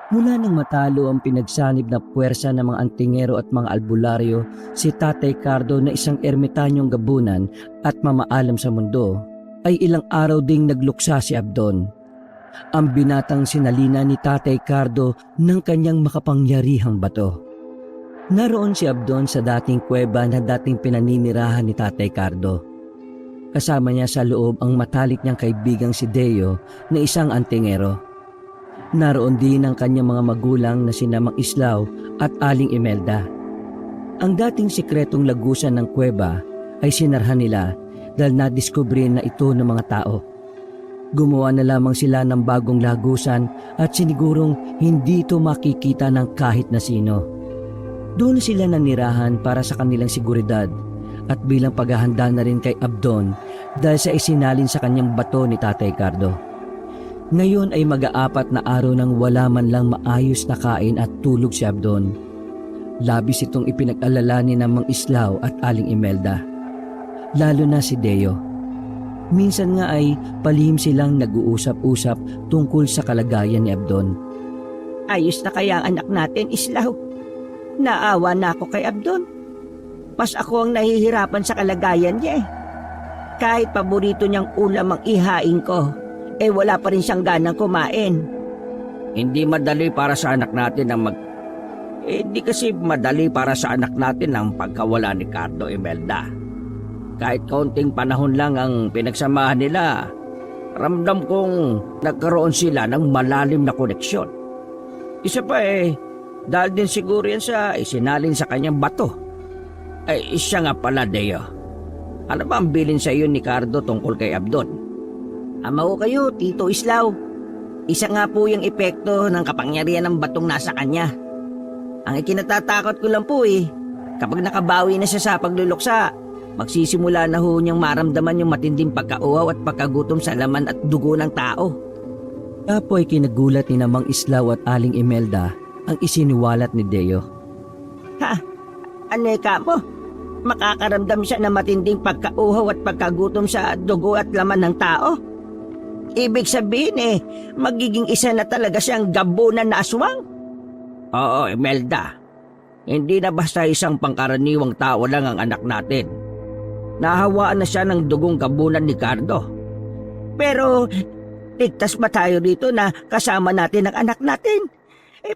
Mula nang matalo ang pinagsanib na puwersa ng mga antingero at mga albularyo, si Tatay Cardo na isang ermitanyong gabunan at mamaalam sa mundo, ay ilang araw ding nagluksa si Abdon. Ang binatang sinalina ni Tatay Cardo ng kanyang makapangyarihang bato. Naroon si Abdon sa dating kuweba na dating pinaninirahan ni Tatay Cardo. Kasama niya sa loob ang matalik niyang kaibigang si Deo na isang antingero. Naroon din ang kanyang mga magulang na sina Mang Islaw at Aling Imelda. Ang dating sikretong lagusan ng kuweba ay sinarhan nila dahil nadiskubre na ito ng mga tao. Gumawa na lamang sila ng bagong lagusan at sinigurong hindi ito makikita ng kahit na sino. Doon sila nanirahan para sa kanilang seguridad at bilang paghahanda na rin kay Abdon dahil sa isinalin sa kanyang bato ni Tatay Cardo. Ngayon ay mag-aapat na araw nang wala man lang maayos na kain at tulog si Abdon. Labis itong ipinag-alala ni Mang Islaw at Aling Imelda. Lalo na si Deo. Minsan nga ay palihim silang nag-uusap-usap tungkol sa kalagayan ni Abdon. Ayos na kaya ang anak natin, Islaw. Naawa na ako kay Abdon. Mas ako ang nahihirapan sa kalagayan niya eh. Kahit paborito niyang ulam ang ihain ko, wala pa rin siyang ganang kumain. Hindi madali para sa anak natin ang Hindi kasi madali para sa anak natin ang pagkawala ni Cardo Imelda. Kahit kaunting panahon lang ang pinagsamahan nila, ramdam kong nagkaroon sila ng malalim na koneksyon. Isa pa dahil din siguro yan sa isinalin sa kanyang bato. Siya nga pala, Deo. Ano ba ang bilin sa iyo ni Cardo tungkol kay Abdon? Ama ko kayo, Tito Islaw. Isa nga po yung epekto ng kapangyarihan ng batong nasa kanya. Ang ikinatatakot ko lang po kapag nakabawi na siya sa pagluluksa, magsisimula na ho niyang maramdaman yung matinding pagkauhaw at pagkagutom sa laman at dugo ng tao. Apo ay kinagulat ni Mang Islaw at Aling Imelda ang isiniwalat ni Deo. Ha? Aneka mo? Makakaramdam siya ng matinding pagkauhaw at pagkagutom sa dugo at laman ng tao? Ibig sabihin magiging isa na talaga siyang gabunan na aswang? Oo, Imelda. Hindi na basta isang pangkaraniwang tao lang ang anak natin. Nahawaan na siya ng dugong gabunan ni Cardo. Pero, ligtas ba tayo dito na kasama natin ang anak natin?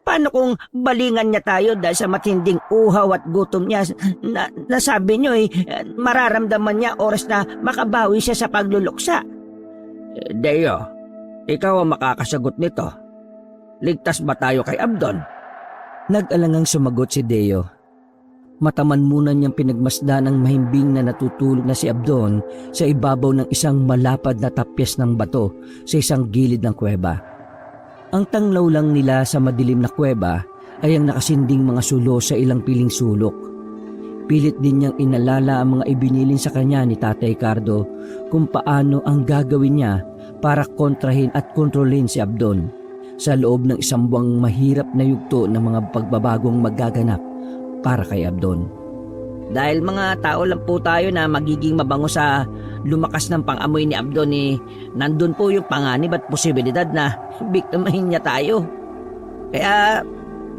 Paano kung balingan niya tayo dahil sa matinding uhaw at gutom niya na sabi niyo mararamdaman niya oras na makabawi siya sa pagluluksa? Deo, ikaw ang makakasagot nito. Ligtas ba tayo kay Abdon? Nag-alangang sumagot si Deo. Mataman muna niyang pinagmasdan ang mahimbing na natutulog na si Abdon sa ibabaw ng isang malapad na tapyas ng bato sa isang gilid ng kuweba. Ang tanglaw lang nila sa madilim na kuweba ay ang nakasinding mga sulo sa ilang piling sulok. Pilit din niyang inalala ang mga ibinilin sa kanya ni Tatay Cardo kung paano ang gagawin niya para kontrahin at kontrolin si Abdon sa loob ng isang buwang mahirap na yugto ng mga pagbabagong magaganap para kay Abdon. Dahil mga tao lang po tayo na magiging mabango sa lumakas ng pang-amoy ni Abdon nandun po yung panganib at posibilidad na biktimahin niya tayo. Kaya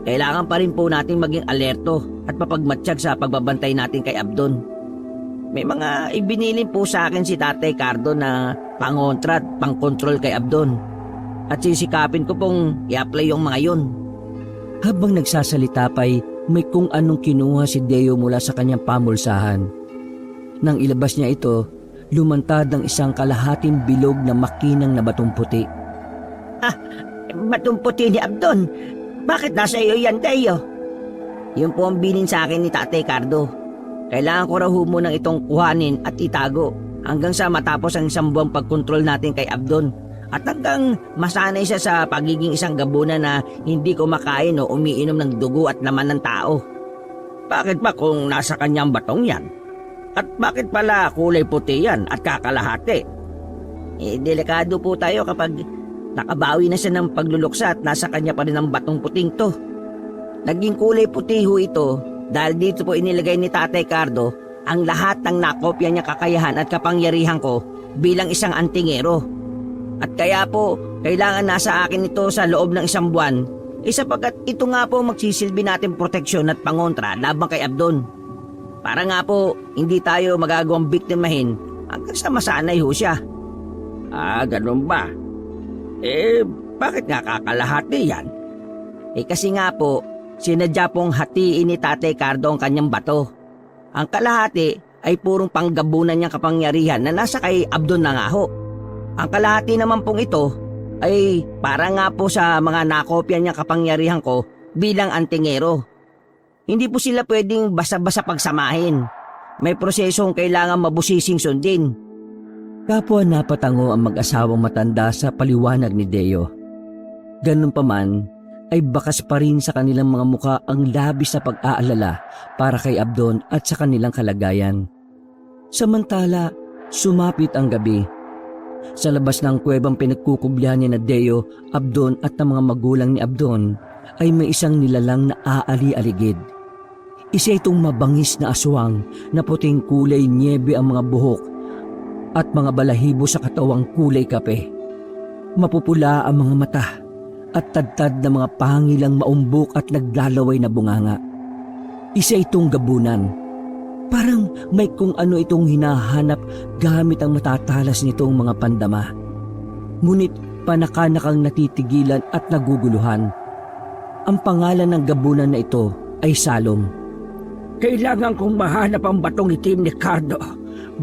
kailangan pa rin po nating maging alerto at mapagmatsyag sa pagbabantay natin kay Abdon. May mga ibinilin po sa akin si Tatay Cardo na pangontra at pangkontrol kay Abdon. At sisikapin ko pong i-apply yung mga yun. Habang nagsasalita pa'y may kung anong kinuha si Deo mula sa kanyang pamulsahan. Nang ilabas niya ito, lumantad ang isang kalahating bilog na makinang na batong puti. Batong puti ni Abdon? Bakit nasa iyo yan, Deo? Yun po ang bilin sa akin ni Tatay Cardo. Kailangan ko raw munang itong kuhanin at itago hanggang sa matapos ang isang buwang pagkontrol natin kay Abdon. At hanggang masanay siya sa pagiging isang gabunan na hindi kumakain o umiinom ng dugo at laman ng tao. Bakit ba kung nasa kanyang batong yan? At bakit pala kulay puti yan at kakalahati? Delikado po tayo kapag nakabawi na siya ng pagluluksa at nasa kanya pa rin ang batong puting to. Naging kulay puti ho ito dahil dito po inilagay ni Tatay Cardo ang lahat ng nakopya niya kakayahan at kapangyarihan ko bilang isang antingero. At kaya po, kailangan nasa akin ito sa loob ng isang buwan Sapagkat ito nga po magsisilbi natin proteksyon at pangontra laban kay Abdon. Para nga po hindi tayo magagawang biktimahin hanggang sa masanay ho siya. Ganun ba? Bakit nga kakalahati yan? Kasi nga po, sinadya pong hatiin ni Tatay Cardo ang kanyang bato. Ang kalahati ay purong panggabunan niyang kapangyarihan na nasa kay Abdon na nga ho. Ang kalahati naman pong ito ay para nga po sa mga nakopya niyang kapangyarihan ko bilang antingero. Hindi po sila pwedeng basa-basa pagsamahin. May prosesong kailangan mabusising sundin. Kapwa napatango ang mag-asawang matanda sa paliwanag ni Deo. Ganun pa man, ay bakas pa rin sa kanilang mga muka ang labis na pag-aalala para kay Abdon at sa kanilang kalagayan. Samantala, sumapit ang gabi. Sa labas ng kuwebang pinagkukublihan ni Deo, Abdon at ang mga magulang ni Abdon ay may isang nilalang na aali-aligid. Isa itong mabangis na aswang na puting kulay nyebe ang mga buhok at mga balahibo sa katawang kulay kape. Mapupula ang mga mata at tadtad na mga pangilang maumbok at naglalaway na bunganga. Isa itong gabunan. Parang may kung ano itong hinahanap gamit ang matatalas nitong mga pandama. Ngunit panakanakang natitigilan at naguguluhan. Ang pangalan ng gabunan na ito ay Salom. Kailangan kong mahanap ang batong itim ni Cardo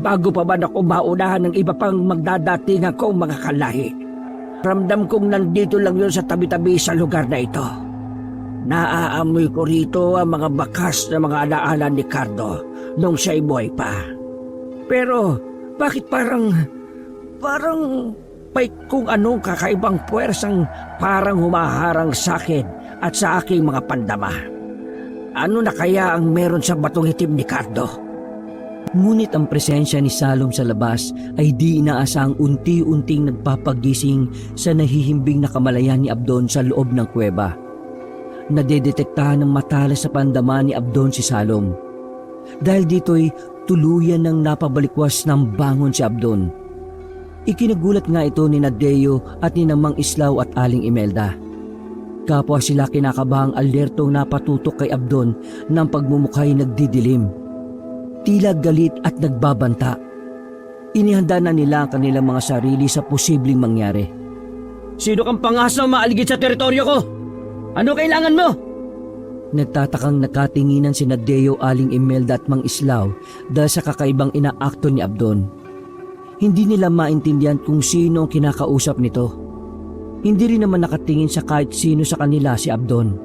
bago pa man ako maunahan ng iba pang magdadatingan kong mga kalahi. Ramdam kong nandito lang yun sa tabi-tabi sa lugar na ito. Naaamoy ko rito ang mga bakas na mga alaala ni Cardo nung siya'y buhay pa. Pero bakit parang may kung anong kakaibang puwersang parang humaharang sa akin at sa aking mga pandama. Ano na kaya ang meron sa batong itim ni Cardo? Ngunit ang presensya ni Salom sa labas ay di inaasang unti-unting nagpapagising sa nahihimbing na kamalayan ni Abdon sa loob ng kuweba. Nadedetektahan ng matalas sa pandama ni Abdon si Salom. Dahil dito'y tuluyan ng napabalikwas ng bangon si Abdon. Ikinagulat nga ito ni Deo at ni Mang Islaw at Aling Imelda. Kapwa sila kinakabahang alertong napatutok kay Abdon ng pagmumukha'y nagdidilim. Tila galit at nagbabanta. Inihanda na nila ang kanilang mga sarili sa posibleng mangyari. Sino kang pangasang maaligid sa teritoryo ko? Ano kailangan mo? Nagtatakang nakatinginan si Deo, Aling Imelda at Mang Islaw dahil sa kakaibang inaakto ni Abdon. Hindi nila maintindihan kung sino ang kinakausap nito. Hindi rin naman nakatingin sa kahit sino sa kanila si Abdon.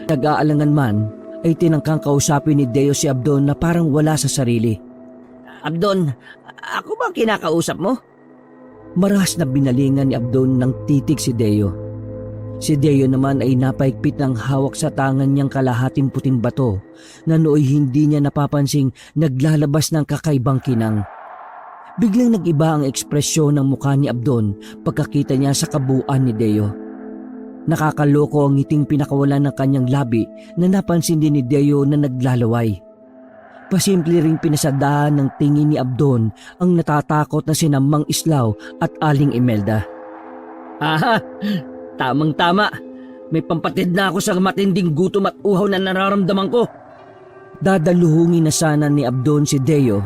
Nag-aalangan man ay tinangkang kausapin ni Deo si Abdon na parang wala sa sarili. Abdon, ako ba ang kinakausap mo? Marahas na binalingan ni Abdon ng titig si Deo. Si Deo naman ay napaigpit ng hawak sa tangan niyang kalahating puting bato na nooy hindi niya napapansing naglalabas ng kakaibang kinang. Biglang nag-iba ang ekspresyon ng mukha ni Abdon pagkakita niya sa kabuuan ni Deo. Nakakaloko ang ngiting pinakawalan ng kanyang labi na napansin din ni Deo na naglalaway. Pasimple ring pinasadahan ng tingin ni Abdon ang natatakot na sina Mang Islaw at Aling Imelda. Aha, tamang-tama. May pampatid na ako sa matinding gutom at uhaw na nararamdaman ko. Dadaluhungin na sana ni Abdon si Deo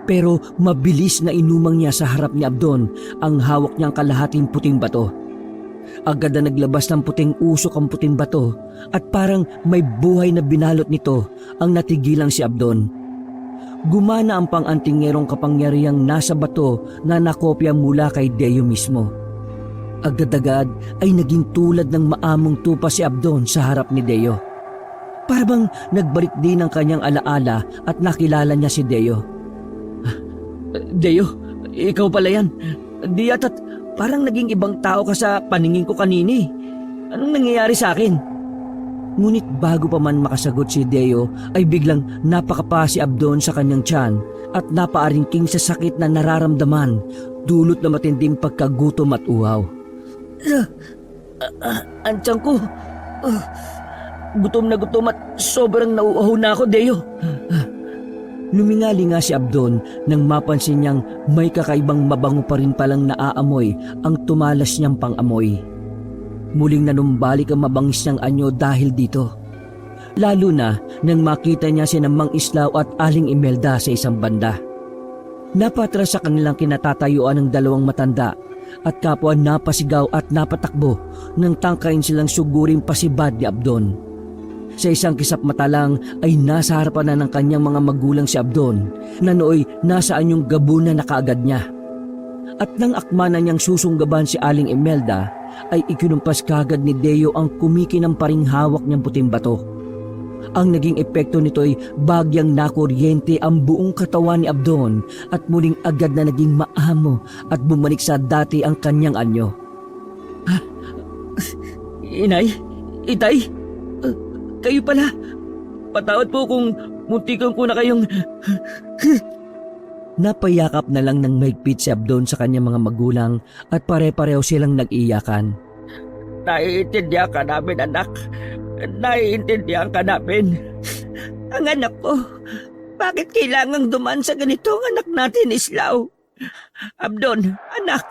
pero mabilis na inumang niya sa harap ni Abdon ang hawak niyang kalahating puting bato. Agad na naglabas ng puting usok ang puting bato at parang may buhay na binalot nito ang natigilang si Abdon. Gumana ang pang-antingerong kapangyarihang nasa bato na nakopya mula kay Deo mismo. Agad-agad ay naging tulad ng maamong tupa si Abdon sa harap ni Deo. Parang nagbalik din ang kanyang alaala at nakilala niya si Deo. Deo, ikaw pala yan. Di yata't parang naging ibang tao ka sa paningin ko kanini. Anong nangyayari sa akin? Ngunit bago pa man makasagot si Deo ay biglang napakapa si Abdon sa kanyang tiyan at napaaringking sa sakit na nararamdaman dulot na matinding pagkagutom at uhaw. Ang tiyan ko. Gutom na gutom at sobrang nauuhaw na ako, Deo. Lumingali nga si Abdon nang mapansin niyang may kakaibang mabango pa rin palang naaamoy ang tumalas niyang pang-amoy. Muling nanumbalik ang mabangis niyang anyo dahil dito. Lalo na nang makita niya si Mang Islao at Aling Imelda sa isang banda. Napatras sa kanilang kinatatayuan ng dalawang matanda at kapwa napasigaw at napatakbo nang tangkain silang suguring pasibad ni Abdon. Sa isang kisap mata lang ay nasa harapan na ng kanyang mga magulang si Abdon na nooy nasa anyong gabunan na kaagad niya. At nang akma na niyang susunggaban si Aling Imelda ay ikinumpas kagad ni Deo ang kumikinang hawak niyang puting bato. Ang naging epekto nito ay bagyang nakuryente ang buong katawan ni Abdon at muling agad na naging maamo at bumalik sa dati ang kanyang anyo. Inay? Itay? Kayo pala? Patawad po kung muntikan ko na kayong... Napayakap na lang ng mahigpit si Abdon sa kanyang mga magulang at pare-pareho silang nag-iyakan. Naiintindihan ka namin, anak. Naiintindihan ka namin. Ang anak ko, bakit kailangang duman sa ganitong anak natin, Islao? Abdon, anak,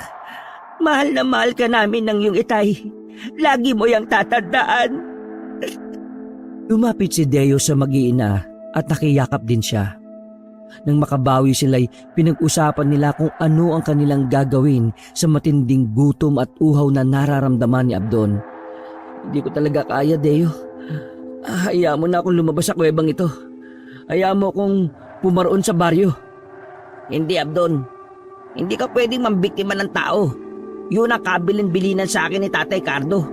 mahal na mahal ka namin ng iyong itay. Lagi mo yang tatandaan. Lumapit si Deo sa mag-iina at nakiyakap din siya. Nang makabawi sila'y pinag-usapan nila kung ano ang kanilang gagawin sa matinding gutom at uhaw na nararamdaman ni Abdon. Hindi ko talaga kaya, Deo. Hayaan mo na akong lumabas sa kuwebang ito. Hayaan mo akong pumaroon sa baryo. Hindi, Abdon. Hindi ka pwedeng mambiktima ng tao. Yun ang kabilin-bilinan sa akin ni Tatay Cardo.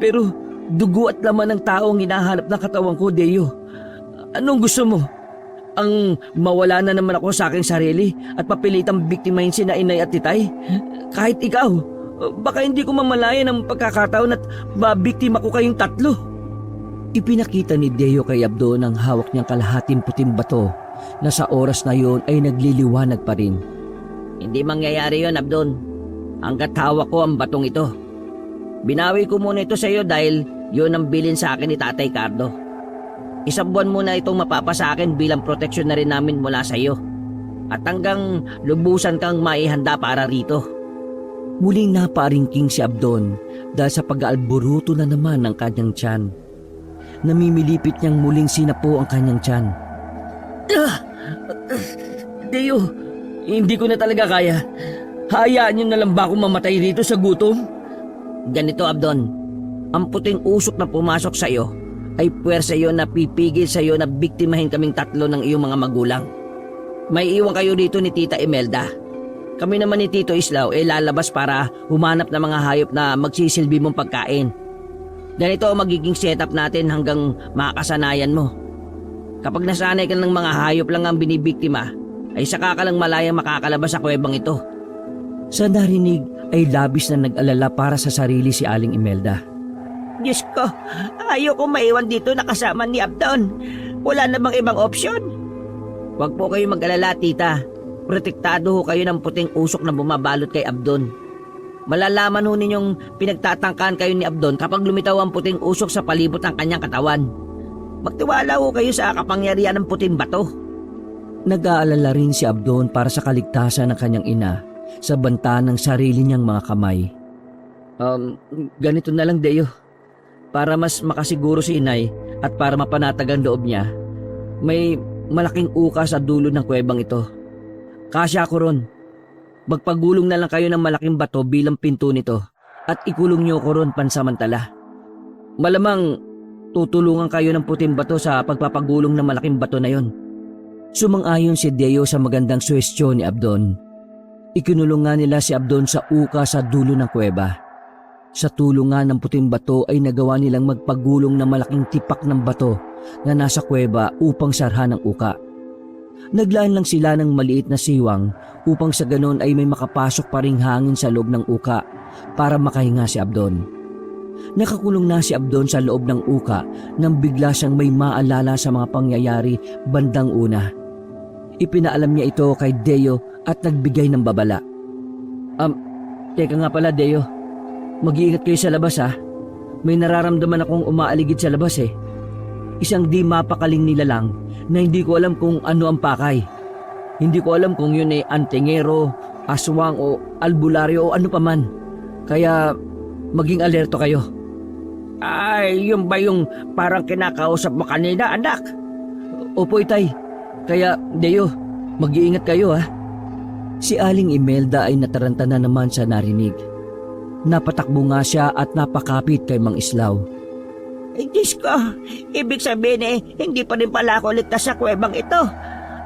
Pero dugo at laman ng tao ang hinahanap ng katawan ko, Deo. Anong gusto mo? Ang mawala na naman ako sa aking sarili at papilitang biktimahin si na inay at titay? Kahit ikaw, baka hindi ko mamalayan ang pagkakataon at babiktima ko kayong tatlo. Ipinakita ni Deo kay Abdon ang hawak niyang kalahating puting bato na sa oras na yon ay nagliliwanag pa rin. Hindi mangyayari yon, Abdon. Hanggat hawak ko ang batong ito. Binawi ko muna ito sa iyo dahil yun ang bilin sa akin ni Tatay Cardo. Isang buwan muna itong mapapasa akin bilang proteksyon na rin namin mula sa iyo. At hanggang lubusan kang maihanda para rito. Muling napaaringking si Abdon dahil sa pag-aalburuto na naman ng kanyang tiyan. Namimilipit niyang muling sinapo ang kanyang tiyan. Deo, hindi ko na talaga kaya. Hayaan niyo na lang ba akong mamatay rito sa gutom? Ganito, Abdon. Ang puting usok na pumasok sa iyo ay puwersa yon na pipigil sa iyo na biktimahin kaming tatlo ng iyong mga magulang. May iwan kayo dito ni Tita Imelda. Kami naman ni Tito Islao ay lalabas para humanap ng mga hayop na magsisilbi mong pagkain. Ganito ang magiging setup natin hanggang makakasanayan mo. Kapag nasanay ka ng mga hayop lang ang binibiktima, ay saka ka lang malayang makakalabas sa kuwebang ito. Sa narinig ay labis na nag-alala para sa sarili si Aling Imelda. Diyos ko, ayaw ko maiwan dito na kasama ni Abdon. Wala na bang ibang opsyon? Huwag po kayo mag-alala, tita. Protektado ho kayo ng puting usok na bumabalot kay Abdon. Malalaman ho ninyong pinagtatangkaan kayo ni Abdon kapag lumitaw ang puting usok sa palibot ng kanyang katawan. Magtiwala ho kayo sa kapangyarihan ng puting bato. Nag-aalala rin si Abdon para sa kaligtasan ng kanyang ina sa banta ng sarili niyang mga kamay. Ganito na lang, Deo. Para mas makasiguro si inay at para mapanatag ang loob niya, may malaking uka sa dulo ng kuwebang ito. Kasya ko ron. Magpagulong na lang kayo ng malaking bato bilang pinto nito at ikulong niyo ko ron pansamantala. Malamang tutulungan kayo ng puting bato sa pagpapagulong ng malaking bato na yon. Sumang-ayon si Deo sa magandang suwestyon ni Abdon. Ikinulong nga nila si Abdon sa uka sa dulo ng kuweba. Sa tulungan ng puting bato ay nagawa nilang magpagulong ng malaking tipak ng bato na nasa kuweba upang sarhan ang uka. Naglaan lang sila ng maliit na siwang upang sa ganon ay may makapasok pa ring hangin sa loob ng uka para makahinga si Abdon. Nakakulong na si Abdon sa loob ng uka nang bigla siyang may maalala sa mga pangyayari bandang una. Ipinaalam niya ito kay Deo at nagbigay ng babala. Teka nga pala, Deo. Mag-iingat kayo sa labas, ha? May nararamdaman akong umaaligid sa labas, eh. Isang di mapakaling nilalang na hindi ko alam kung ano ang pakay. Hindi ko alam kung yun ay antingero, aswang o albularyo o ano paman. Kaya maging alerto kayo. Ay, yun ba yung parang kinakausap mo kanina, anak? Opo, Itay. Kaya, Deo, mag-iingat kayo ha. Si Aling Imelda ay nataranta na naman sa narinig. Napatakbo nga siya at napakapit kay Mang Islaw. Diyos ko, ibig sabihin hindi pa rin pala ako ligtas sa kuwebang ito.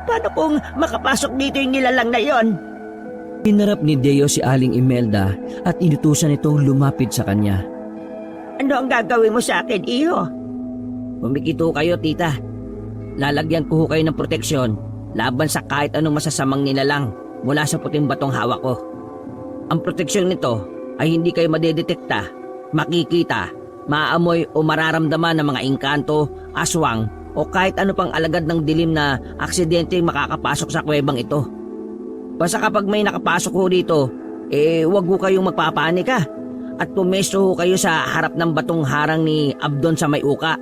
Paano kung makapasok dito yung nilalang na yon? Pinarap ni Deo si Aling Imelda at inutusan itong lumapit sa kanya. Ano ang gagawin mo sa akin, iho? Pumikito kayo, tita. Lalagyan ko kayo ng proteksyon laban sa kahit anong masasamang nilalang mula sa puting batong hawak ko. Ang proteksyon nito ay hindi kayo madedetekta, makikita, maaamoy o mararamdaman ng mga engkanto, aswang o kahit ano pang alagad ng dilim na aksidente makakapasok sa kuwebang ito. Basta kapag may nakapasok ho dito, wag ho kayong magpapanika at pumesto ho kayo sa harap ng batong harang ni Abdon sa may uka.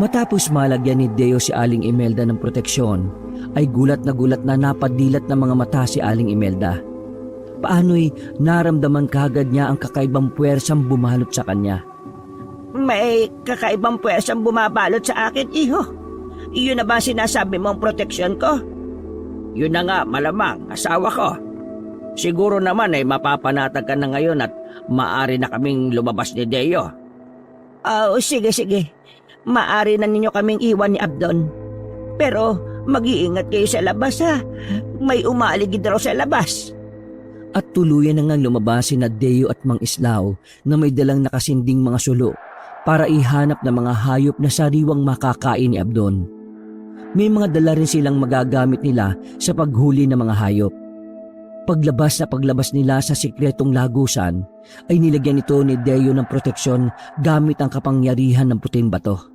Matapos malagyan ni Deo si Aling Imelda ng proteksyon, ay gulat na napadilat ng mga mata si Aling Imelda. Paano'y naramdaman kagad niya ang kakaibang puwersang bumalot sa kanya. May kakaibang puwersang bumabalot sa akin, iho. Iyon na ba sinasabi mong proteksyon ko? Yun na nga, malamang, asawa ko. Siguro naman ay mapapanatag ka na ngayon at maaari na kaming lumabas ni Deo. Oh, sige. Maari na ninyo kaming iwan ni Abdon. Pero mag-iingat kayo sa labas ha. May umaligid raw sa labas. At tuluyan na ngang lumabas sina Deo at Mang Islaw na may dalang nakasinding mga sulo para ihanap ng mga hayop na sariwang makakain ni Abdon. May mga dala rin silang magagamit nila sa paghuli ng mga hayop. Paglabas nila sa sikretong lagusan, ay nilagyan ito ni Deo ng proteksyon gamit ang kapangyarihan ng puting bato.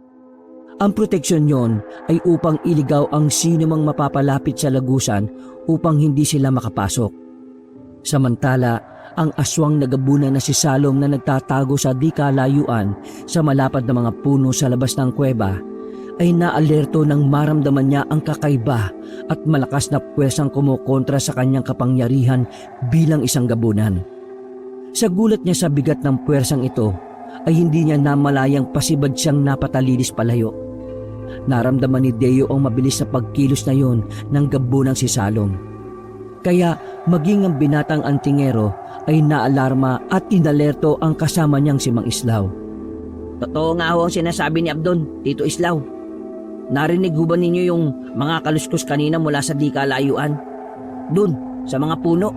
Ang proteksyon yon ay upang iligaw ang sino mang mapapalapit sa lagusan upang hindi sila makapasok. Samantala, ang aswang nagabunan na si Salom na nagtatago sa di kalayuan sa malapad na mga puno sa labas ng kuweba ay naalerto nang maramdaman niya ang kakaiba at malakas na puwersang kumukontra sa kanyang kapangyarihan bilang isang gabunan. Sa gulat niya sa bigat ng puwersang ito ay hindi niya namalayang pasibad siyang napatalilis palayo. Naramdaman ni Deo ang mabilis na pagkilos na yon ng gabunang si Salom. Kaya maging ang binatang antingero ay naalarma at inalerto ang kasama niyang si Mang Islaw. Totoo nga ho ang sinasabi ni Abdon, Tito Islaw. Narinig ho ba ninyo yung mga kaluskos kanina mula sa di kalayuan? Doon, sa mga puno.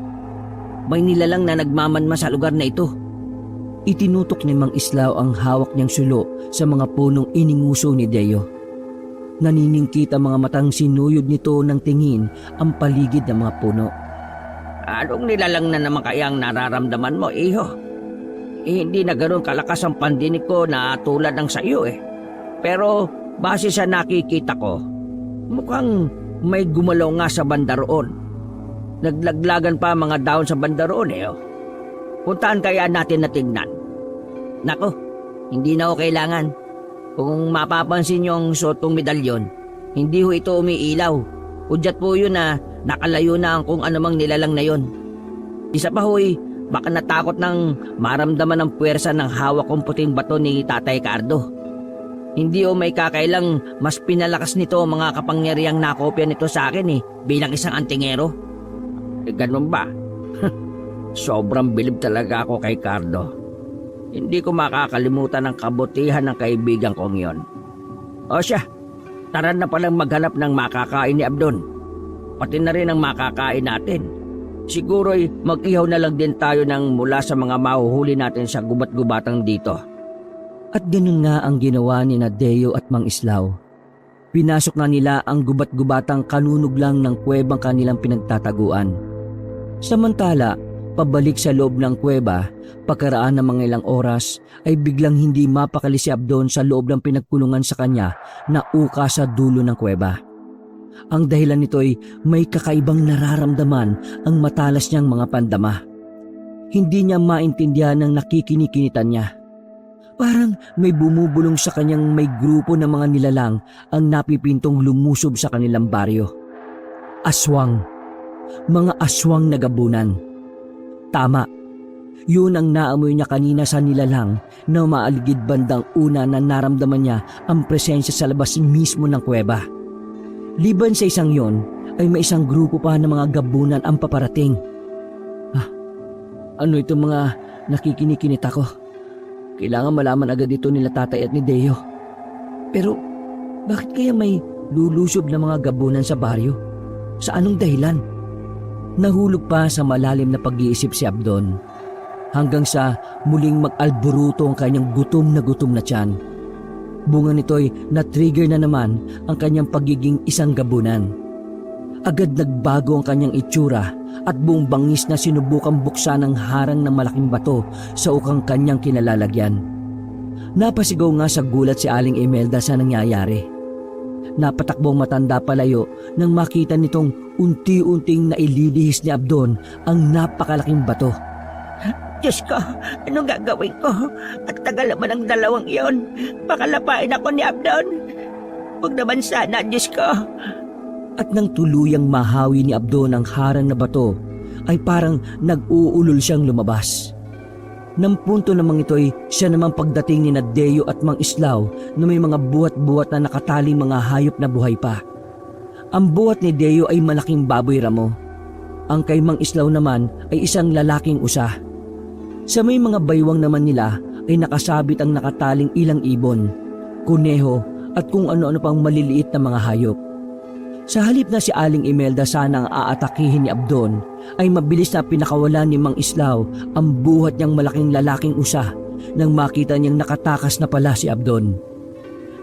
May nilalang na nagmamanma sa lugar na ito. Itinutok ni Mang Islaw ang hawak niyang sulo sa mga punong ininguso ni Deo. Naniningkit ang mga matang sinuyod nito ng tingin ang paligid ng mga puno. Anong nilalang na naman kaya ang nararamdaman mo, iho? Hindi na ganoon kalakas ang pandinig ko na tulad ng sa iyo Pero base sa nakikita ko, mukhang may gumalaw nga sa banda roon. Naglaglagan pa mga daon sa banda roon Puntaan kaya natin na tingnan. Nako, hindi na ho kailangan. Kung mapapansin niyo ang suotong medalyon, hindi ho ito umiilaw. Udyat po yun na nakalayo na ang kung anumang nilalang na yon. Isa pa ho'y baka natakot nang maramdaman ang puwersa ng hawak kong puting bato ni Tatay Cardo. Hindi ho may kakailang mas pinalakas nito ang mga kapangyarihang nakopya nito sa akin bilang isang antingero. Ganun ba? Sobrang bilib talaga ako kay Cardo. Hindi ko makakalimutan ang kabutihan ng kaibigan kong yon. O siya, tara na palang maghanap ng makakain ni Abdon. Pati na rin ang makakain natin. Siguro'y mag-ihaw na lang din tayo ng mula sa mga mahuhuli natin sa gubat-gubatang dito. At ganun nga ang ginawa ni Deo at Mang Islaw. Pinasok na nila ang gubat-gubatang kanunog lang ng kuwebang kanilang pinagtataguan. Samantala, pabalik sa loob ng kuweba, pagkaraan ng mga ilang oras ay biglang hindi mapakali si Abdon sa loob ng pinagkulungan sa kanya na uka sa dulo ng kuweba. Ang dahilan nito ay may kakaibang nararamdaman ang matalas niyang mga pandama. Hindi niya maintindihan ang nakikinikitan niya. Parang may bumubulong sa kanyang may grupo ng mga nilalang ang napipintong lumusob sa kanilang baryo. Aswang. Mga aswang na gabunan. Tama. Yun ang naamoy niya kanina sa nilalang na maaligid bandang una na naramdaman niya ang presensya sa labas mismo ng kuweba. Liban sa isang yon, ay may isang grupo pa ng mga gabunan ang paparating. Ano itong mga nakikinikinita ko? Kailangan malaman agad ito nila tatay at ni Deo. Pero bakit kaya may lulusob na mga gabunan sa baryo? Sa anong dahilan? Nahulog pa sa malalim na pag-iisip si Abdon hanggang sa muling mag-alburuto ang kanyang gutom na tiyan. Bunga nito'y na-trigger na naman ang kanyang pagiging isang gabunan. Agad nagbago ang kanyang itsura at buong bangis na sinubukang buksan ang harang ng malaking bato sa ukang kanyang kinalalagyan. Napasigaw nga sa gulat si Aling Imelda sa nangyayari. Napatakbong matanda palayo nang makita nitong unti-unting naililihis ni Abdon ang napakalaking bato. Diyos ko, anong gagawin ko? At tagal naman ang dalawang iyon. Pakalapain ako ni Abdon. Huwag naman sana, Diyos ko. At nang tuluyang mahawi ni Abdon ang harang na bato, ay parang nag-uulol siyang lumabas. Nang punto namang ito'y siya namang pagdating ni Nadeo at Mang Islaw na may mga buhat-buhat na nakataling mga hayop na buhay pa. Ang buhat ni Deo ay malaking baboy ramo. Ang kay Mang Islaw naman ay isang lalaking usa. Sa may mga baywang naman nila ay nakasabit ang nakataling ilang ibon, kuneho at kung ano-ano pang maliliit na mga hayop. Sa halip na si Aling Imelda sana ang aatakihin ni Abdon, ay mabilis na pinakawalan ni Mang Islaw ang buhat niyang malaking lalaking usa nang makita niyang nakatakas na pala si Abdon.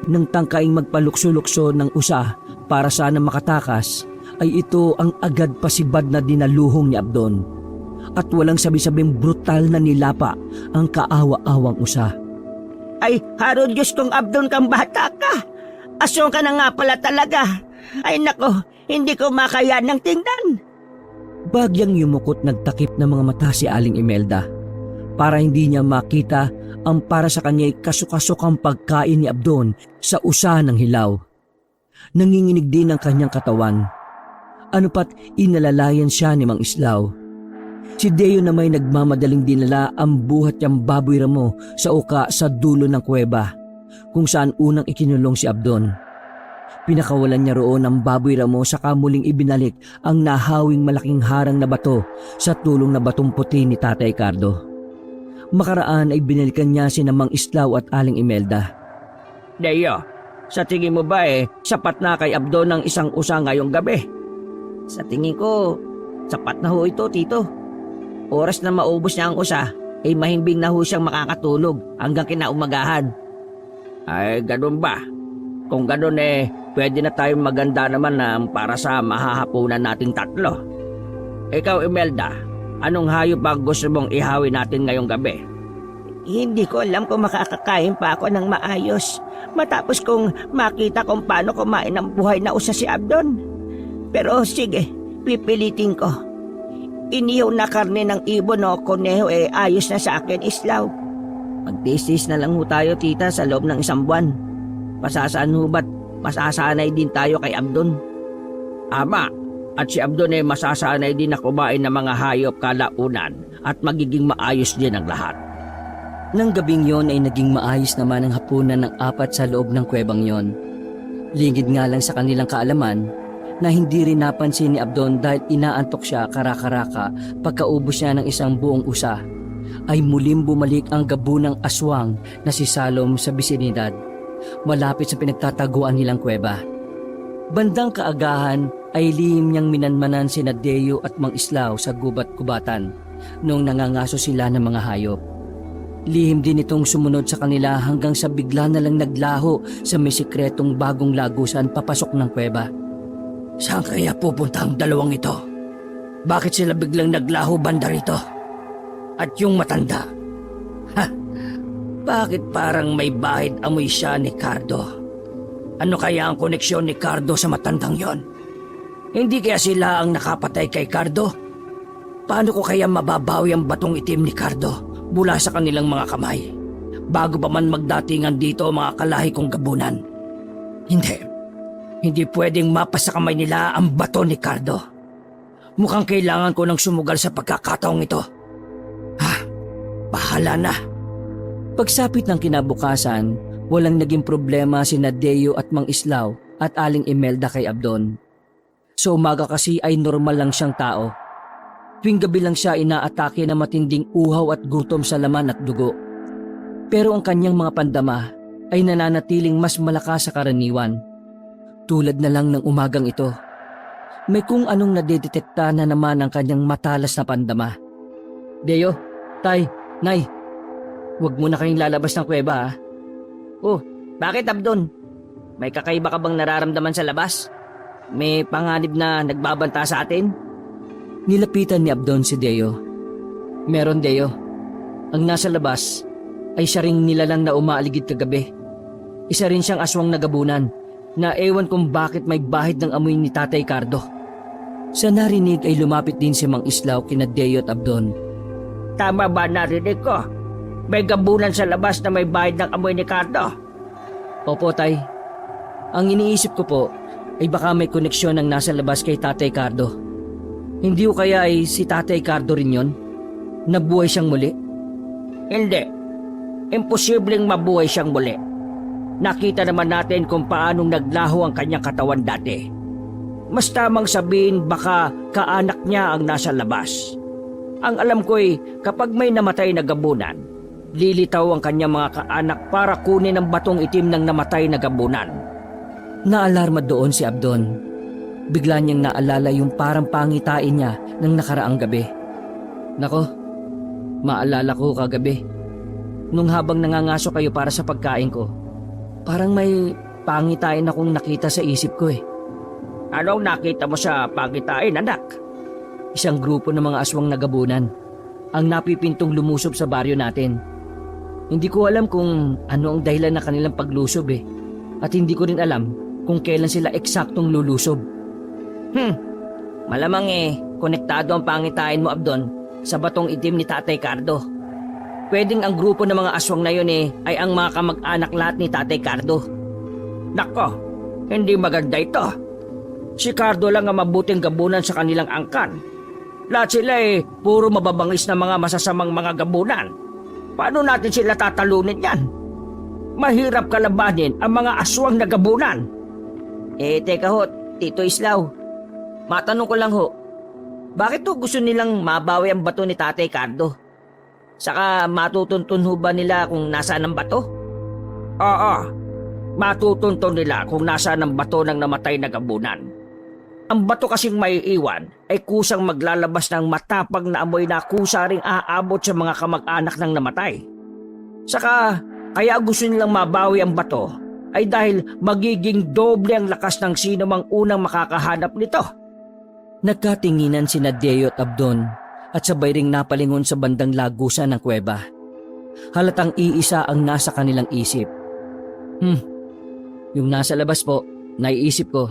Nang tangkaing magpalukso-lukso ng usa para sana makatakas, ay ito ang agad pasibad na dinaluhong ni Abdon. At walang sabi-sabing brutal na nilapa ang kaawa-awang usa. Ay, haro Diyos kong Abdon kang bata ka. Asong ka na nga pala talaga. Ay nako, hindi ko makayanang tingnan. Bagyang yumukot nagtakip ng mga mata si Aling Imelda para hindi niya makita ang para sa kanya'y kasukasukang pagkain ni Abdon sa usa ng hilaw. Nanginginig din ang kanyang katawan. Ano pat inalalayan siya ni Mang Islaw. Si Deo na may nagmamadaling dinala ang buhat niyang baboy ramo sa uka sa dulo ng kuweba kung saan unang ikinulong si Abdon. Pinakawalan niya roon ang baboy ramo saka muling ibinalik ang nahawing malaking harang na bato sa tulong na batong puti ni Tatay Cardo. Makaraan ay binalikan niya si Mang Islaw at Aling Imelda. Deo, sa tingin mo ba sapat na kay Abdon ng isang usa ngayong gabi? Sa tingin ko, sapat na ho ito, Tito. Oras na maubos niya ang usa, ay mahimbing na ho siyang makakatulog hanggang kinaumagahan. Ay, ganun ba? Kung ganun pwede na tayong maganda naman na para sa mahahapunan nating tatlo. Ikaw, Imelda, anong hayop ang gusto mong ihawi natin ngayong gabi? Hindi ko alam kung makakakain pa ako ng maayos matapos kong makita kung paano kumain ng buhay na usa si Abdon. Pero sige, pipilitin ko. Inihaw na karne ng ibon o kuneho ayos na sa akin, Islaw. Magtiis na lang ho tayo, tita, sa loob ng isang buwan. Pasasaan ho ba't masasanay din tayo kay Abdon? Ama, at si Abdon masasanay din na kumain ng mga hayop kalaunan at magiging maayos din ang lahat. Nang gabing yon ay naging maayos naman ang hapunan ng apat sa loob ng kuwebang yon. Lingid nga lang sa kanilang kaalaman na hindi rin napansin ni Abdon dahil inaantok siya karaka-raka pagkaubos niya ng isang buong usa, ay muling bumalik ang gabunang aswang na si Salom sa bisinidad, malapit sa pinagtataguan nilang kuweba. Bandang kaagahan ay lihim niyang minanmanan si Nadeo at Mang Islaw sa gubat-kubatan noong nangangaso sila ng mga hayop. Lihim din itong sumunod sa kanila hanggang sa bigla na lang naglaho sa may sikretong bagong lagusan papasok ng kuweba. Saan kaya pupunta ang dalawang ito? Bakit sila biglang naglaho banda rito? At yung matanda? Bakit parang may bahid amoy siya ni Cardo? Ano kaya ang koneksyon ni Cardo sa matandang yon? Hindi kaya sila ang nakapatay kay Cardo? Paano ko kaya mababawi ang batong itim ni Cardo mula sa kanilang mga kamay bago pa man magdatingan dito mga kalahi kong gabunan? Hindi pwedeng mapasa kamay nila ang bato ni Cardo. Mukhang kailangan ko ng sumugal sa pagkakataong ito. bahala na. Pagsapit ng kinabukasan, walang naging problema si Deo at Mang Islaw at Aling Imelda kay Abdon. Sa umaga kasi ay normal lang siyang tao. Tuwing gabi lang siya inaatake na matinding uhaw at gutom sa laman at dugo. Pero ang kanyang mga pandama ay nananatiling mas malakas sa karaniwan. Tulad na lang ng umagang ito. May kung anong nadedetekta na naman ang kanyang matalas na pandama. Deo, Tay, Nay, huwag mo na kayong lalabas ng kuweba ha. Oh, bakit Abdon? May kakaiba ka bang nararamdaman sa labas? May panganib na nagbabanta sa atin? Nilapitan ni Abdon si Deo. Meron, Deo. Ang nasa labas ay siya ring nilalang na umaaligid kagabi. Isa rin siyang aswang na gabunan na ewan kung bakit may bahid ng amoy ni Tatay Cardo. Sa narinig ay lumapit din si Mang Islaw kina Deo at Abdon. Tama ba narinig ko? May gabunan sa labas na may bahid ng amoy ni Cardo. Opo, Tay. Ang iniisip ko po ay baka may koneksyon ng nasa labas kay Tatay Cardo. Hindi o kaya ay si Tatay Cardo rin yon? Nabuhay siyang muli? Hindi. Imposibleng mabuhay siyang muli. Nakita naman natin kung paanong naglaho ang kanyang katawan dati. Mas tamang sabihin baka kaanak niya ang nasa labas. Ang alam ko'y kapag may namatay na gabunan, lilitaw ang kanyang mga kaanak para kunin ang batong itim ng namatay na gabunan. Naalarma doon si Abdon. Bigla niyang naalala yung parang pangitain niya ng nakaraang gabi. Nako, maalala ko kagabi. Nung habang nangangaso kayo para sa pagkain ko, parang may pangitain akong nakita sa isip ko eh. Anong nakita mo sa pagitain, anak? Isang grupo ng mga aswang na gabunan ang napipintong lumusob sa baryo natin. Hindi ko alam kung ano ang dahilan ng kanilang paglusob eh. At hindi ko rin alam kung kailan sila eksaktong lulusob. Malamang konektado ang pangitain mo Abdon sa batong itim ni Tatay Cardo. Pwedeng ang grupo ng mga aswang na yun ay ang mga kamag-anak lahat ni Tatay Cardo. Nako, hindi maganda ito. Si Cardo lang ang mabuting gabunan sa kanilang angkan. Lahat sila puro mababangis na mga masasamang mga gabunan. Paano natin sila tatalunin yan? Mahirap kalabanin ang mga aswang na gabunan. Teka ho, Tito Islaw. Matanong ko lang ho, bakit ho gusto nilang mabawi ang bato ni Tatay Cardo? Saka matutuntun ho ba nila kung nasaan ang bato? Oo, matutuntun nila kung nasaan ang bato ng namatay na gabunan. Ang bato kasing may iwan ay kusang maglalabas ng matapang na amoy na kusa ring aabot sa mga kamag-anak ng namatay. Saka kaya gusto nilang mabawi ang bato ay dahil magiging doble ang lakas ng sino mang unang makakahanap nito. Nagkatinginan sina Deo at Abdon at sabay ring napalingon sa bandang lagusan ng kuweba. Halatang iisa ang nasa kanilang isip. Yung nasa labas po, naiisip ko.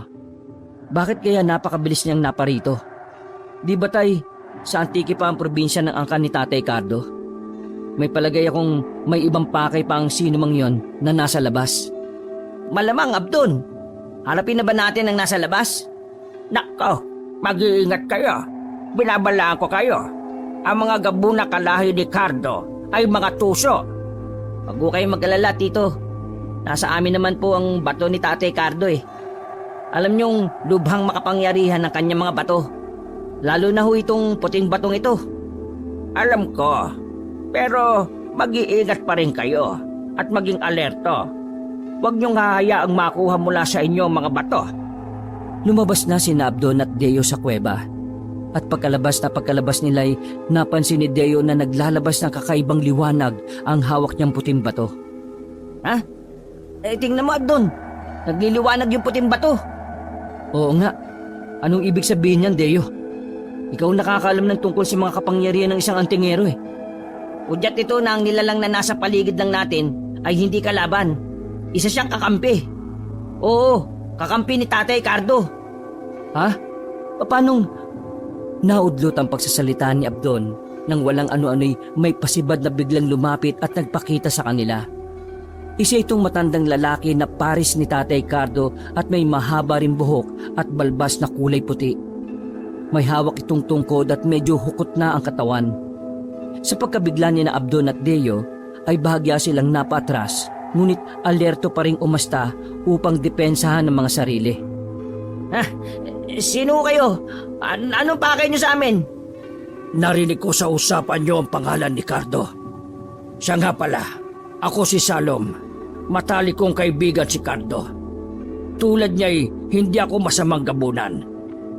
Bakit kaya napakabilis niyang naparito? Di ba tay, sa Antique pa ang probinsya ng angkan ni Tatay Cardo? May palagay akong may ibang pakay pa ang sino mang yon na nasa labas. Malamang Abdon, harapin na ba natin ang nasa labas? Nako, mag-iingat kayo. Binabalaan ko kayo. Ang mga gabuna kalahi ni Cardo ay mga tuso. Huwag ko kayong mag-alala, Tito. Nasa amin naman po ang bato ni Tatay Cardo eh. Alam niyong lubhang makapangyarihan ng kanyang mga bato. Lalo na ho itong puting batong ito. Alam ko, pero mag-iingat pa rin kayo at maging alerto. Huwag niyong hahayaang makuha mula sa inyo ang mga bato. Lumabas na si Abdon at Deo sa kuweba. At pagkalabas nila'y napansin ni Deo na naglalabas ng kakaibang liwanag ang hawak niyang puting bato. Ha? Tingnan mo Abdon, nagliliwanag yung puting bato. Oo nga. Anong ibig sabihin niyan, Deo? Ikaw nakakaalam ng tungkol sa mga kapangyarihan ng isang antingero eh. Udyat ito na ang nilalang na nasa paligid lang natin ay hindi kalaban. Isa siyang kakampi. Oo, kakampi ni Tatay Cardo. Ha? Paanong? Naudlot ang pagsasalita ni Abdon nang walang ano-ano'y may pasibad na biglang lumapit at nagpakita sa kanila. Isa itong matandang lalaki na pares ni Tatay Cardo at may mahaba rin buhok at balbas na kulay puti. May hawak itong tungkod at medyo hukot na ang katawan. Sa pagkabigla ni na Abdon at Deo ay bahagya silang napaatras, ngunit alerto pa ring umasta upang depensahan ng mga sarili. Sino kayo? Anong pakay niyo sa amin? Narinig ko sa usapan niyo ang pangalan ni Cardo. Siya nga pala, ako si Salom. Matalik kong kaibigan si Cardo. Tulad niya'y hindi ako masamang gabunan.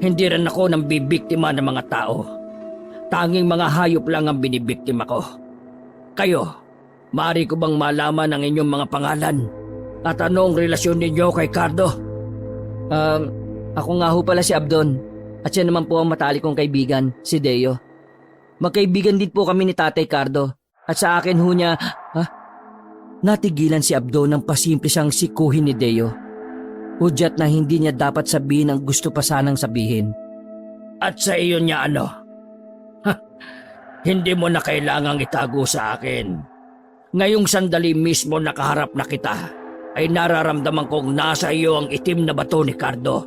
Hindi rin ako nang bibiktima ng mga tao. Tanging mga hayop lang ang binibiktima ko. Kayo, maaari ko bang malaman ang inyong mga pangalan? At anong relasyon ninyo kay Cardo? Ako nga ho pala si Abdon at siya naman po ang matalik kong kaibigan, si Deo. Magkaibigan din po kami ni Tatay Cardo at sa akin ho niya... Natigilan si Abdon nang pasimple siyang sikuhin ni Deo. Hudyat na hindi niya dapat sabihin ang gusto pa sanang sabihin. At sa iyo niya ano? Hindi mo na kailangang itago sa akin. Ngayong sandali mismo nakaharap na kita, ay nararamdaman kong nasa iyo ang itim na bato ni Cardo.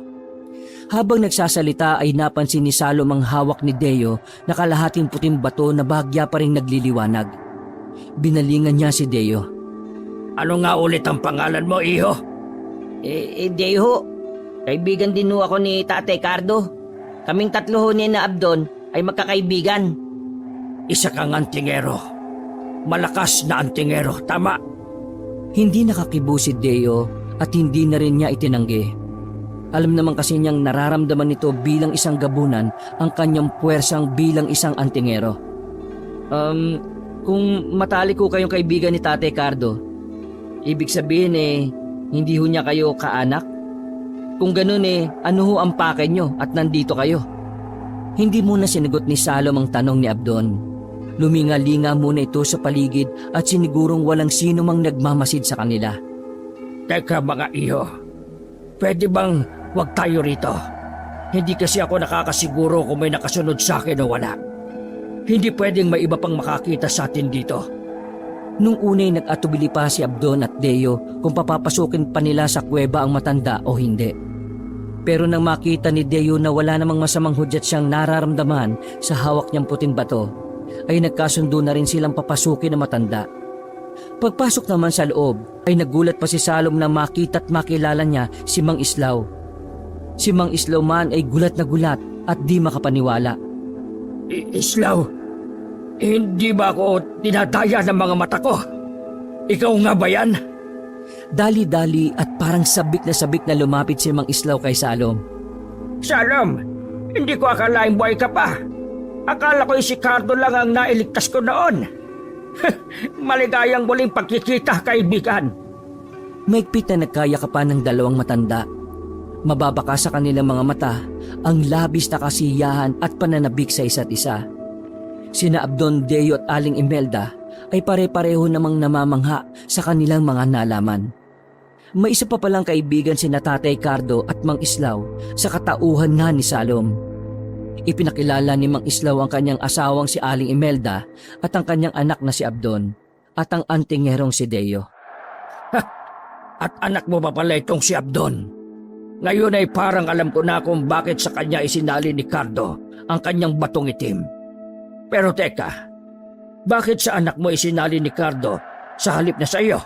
Habang nagsasalita ay napansin ni Salom ang hawak ni Deo na kalahating puting bato na bahagya pa rin nagliliwanag. Binalingan niya si Deo. Ano nga ulit ang pangalan mo, iho? Deo, kaibigan din ho ako ni Tatay Cardo. Kaming tatlo ho ni na Abdon ay magkakaibigan. Isa kang antingero. Malakas na antingero, tama? Hindi nakakibo si Deo at hindi na rin niya itinanggi. Alam naman kasi niyang nararamdaman nito bilang isang gabunan ang kanyang puwersang bilang isang antingero. Kung matalik ko kayong kaibigan ni Tatay Cardo, ibig sabihin hindi ho niya kayo kaanak? Kung ganun ano ho ang pakay niyo at nandito kayo? Hindi muna sinagot ni Salom ang tanong ni Abdon. Luminga-linga muna ito sa paligid at sinigurong walang sino mang nagmamasid sa kanila. Teka mga iho, pwede bang wag tayo rito? Hindi kasi ako nakakasiguro kung may nakasunod sa akin o wala. Hindi pwedeng may iba pang makakita sa atin dito. Nung unay nag-atubili pa si Abdon at Deo kung papapasukin pa nila sa kuweba ang matanda o hindi. Pero nang makita ni Deo na wala namang masamang hudyat siyang nararamdaman sa hawak niyang puting bato, ay nagkasundo na rin silang papasukin ng matanda. Pagpasok naman sa loob ay nagulat pa si Salom na makita at makilala niya si Mang Islaw. Si Mang Islaw man ay gulat na gulat at di makapaniwala. Islaw, hindi ba ako tinataya ng mga mata ko? Ikaw nga ba yan? Dali-dali at parang sabik na lumapit si Mang Islaw kay Salom. Salom, hindi ko akalaing buhay ka pa. Akala ko si Cardo lang ang nailigtas ko noon. Maligayang muling pagkikita, kaibigan. Maigpit na nagkayakapan ng dalawang matanda. Mababaka sa kanilang mga mata ang labis na kasiyahan at pananabik sa isa't isa. Sina Abdon, Deo at Aling Imelda ay pare-pareho namang namamangha sa kanilang mga nalaman. May isa pa palang kaibigan sina Tatay Cardo at Mang Islaw sa katauhan nga ni Salom. Ipinakilala ni Mang Islaw ang kanyang asawang si Aling Imelda at ang kanyang anak na si Abdon at ang antingerong si Deo. At anak mo pa pala itong si Abdon. Ngayon ay parang alam ko na kung bakit sa kanya isinali ni Cardo ang kanyang batong itim. Pero teka, bakit sa anak mo isinali ni Cardo sa halip na sa iyo?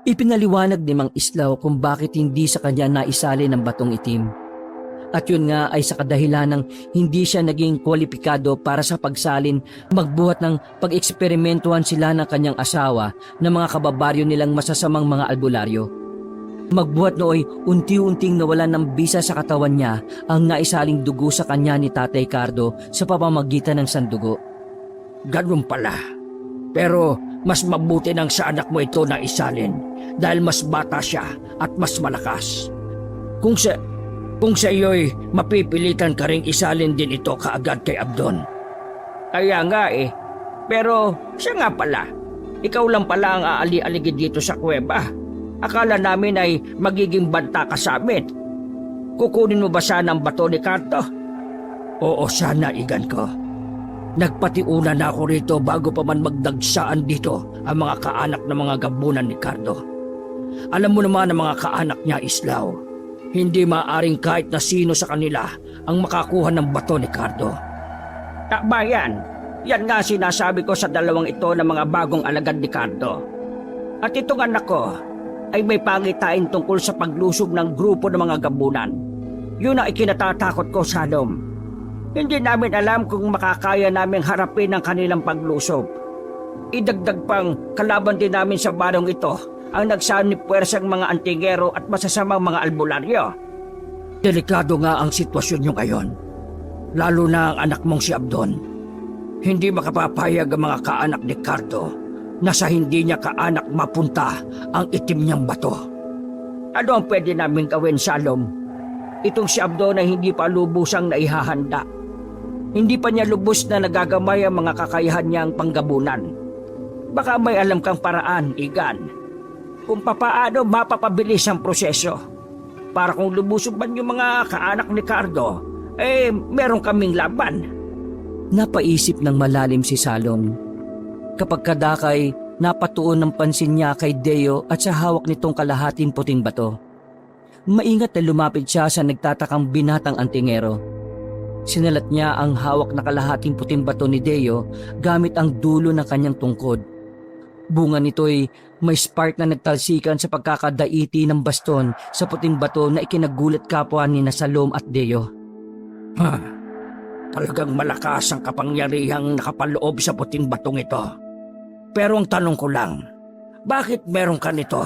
Ipinaliwanag ni Mang Islaw kung bakit hindi sa kanya naisali ng batong itim. At yun nga ay sa kadahilan ng hindi siya naging kwalipikado para sa pagsalin magbuhat ng pag-eksperimentuhan sila ng kanyang asawa ng mga kababaryo nilang masasamang mga albularyo. Magbuhat nooy unti-unting nawalan ng bisa sa katawan niya ang naisaling dugo sa kanya ni Tatay Cardo sa pamamagitan ng sandugo. Ganun pala. Pero mas mabuti nang sa anak mo ito na isalin dahil mas bata siya at mas malakas. Kung sa iyo'y mapipilitan ka ring isalin din ito kaagad kay Abdon. Kaya nga pero siya nga pala. Ikaw lang pala ang aali-aligid dito sa kuweba. Akala namin ay magiging banta ka sa amin. Kukunin mo ba sana ang bato ni Cardo? Oo, sana igan ko. Nagpatiuna na ako rito bago pa man magdagsaan dito ang mga kaanak ng mga gabunan ni Cardo. Alam mo naman ang mga kaanak niya, Islaw. Hindi maaaring kahit na sino sa kanila ang makakuha ng bato ni Cardo. Tama yan. Yan nga sinasabi ko sa dalawang ito ng mga bagong alagad ni Cardo. At itong anak ko ay may pangitain tungkol sa paglusob ng grupo ng mga gabunan. Yun ang ikinatatakot ko, Salom. Hindi namin alam kung makakaya naming harapin ang kanilang paglusob. Idagdag pang kalaban din namin sa barong ito ang nagsanib puwersang mga antingero at masasamang mga albularyo. Delikado nga ang sitwasyon nyo ngayon. Lalo na ang anak mong si Abdon. Hindi makapapayag ang mga kaanak ni Cardo na sa hindi niya kaanak mapunta ang itim niyang bato. Ano ang pwede namin gawin, Salom? Itong si Abdon ay hindi pa lubusang naihahanda. Hindi pa niya lubos na nagagamay ang mga kakayahan niyang panggabunan. Baka may alam kang paraan, Igan, kung papaano mapapabilis ang proseso. Para kung lubusob man yung mga kaanak ni Cardo, meron kaming laban. Napaisip ng malalim si Salom. Kapag kadakay, napatuon ng pansin niya kay Deo at sa hawak nitong kalahating puting bato. Maingat na lumapit siya sa nagtatakang binatang antingero. Sinalat niya ang hawak na kalahating puting bato ni Deo gamit ang dulo ng kanyang tungkod. Bunga nito'y may spark na nagtalsikan sa pagkakadaiti ng baston sa puting bato na ikinagulat kapwa ni Salom at Deo. Talagang malakas ang kapangyarihang nakapaloob sa puting batong ito. Pero ang tanong ko lang, bakit meron ka nito?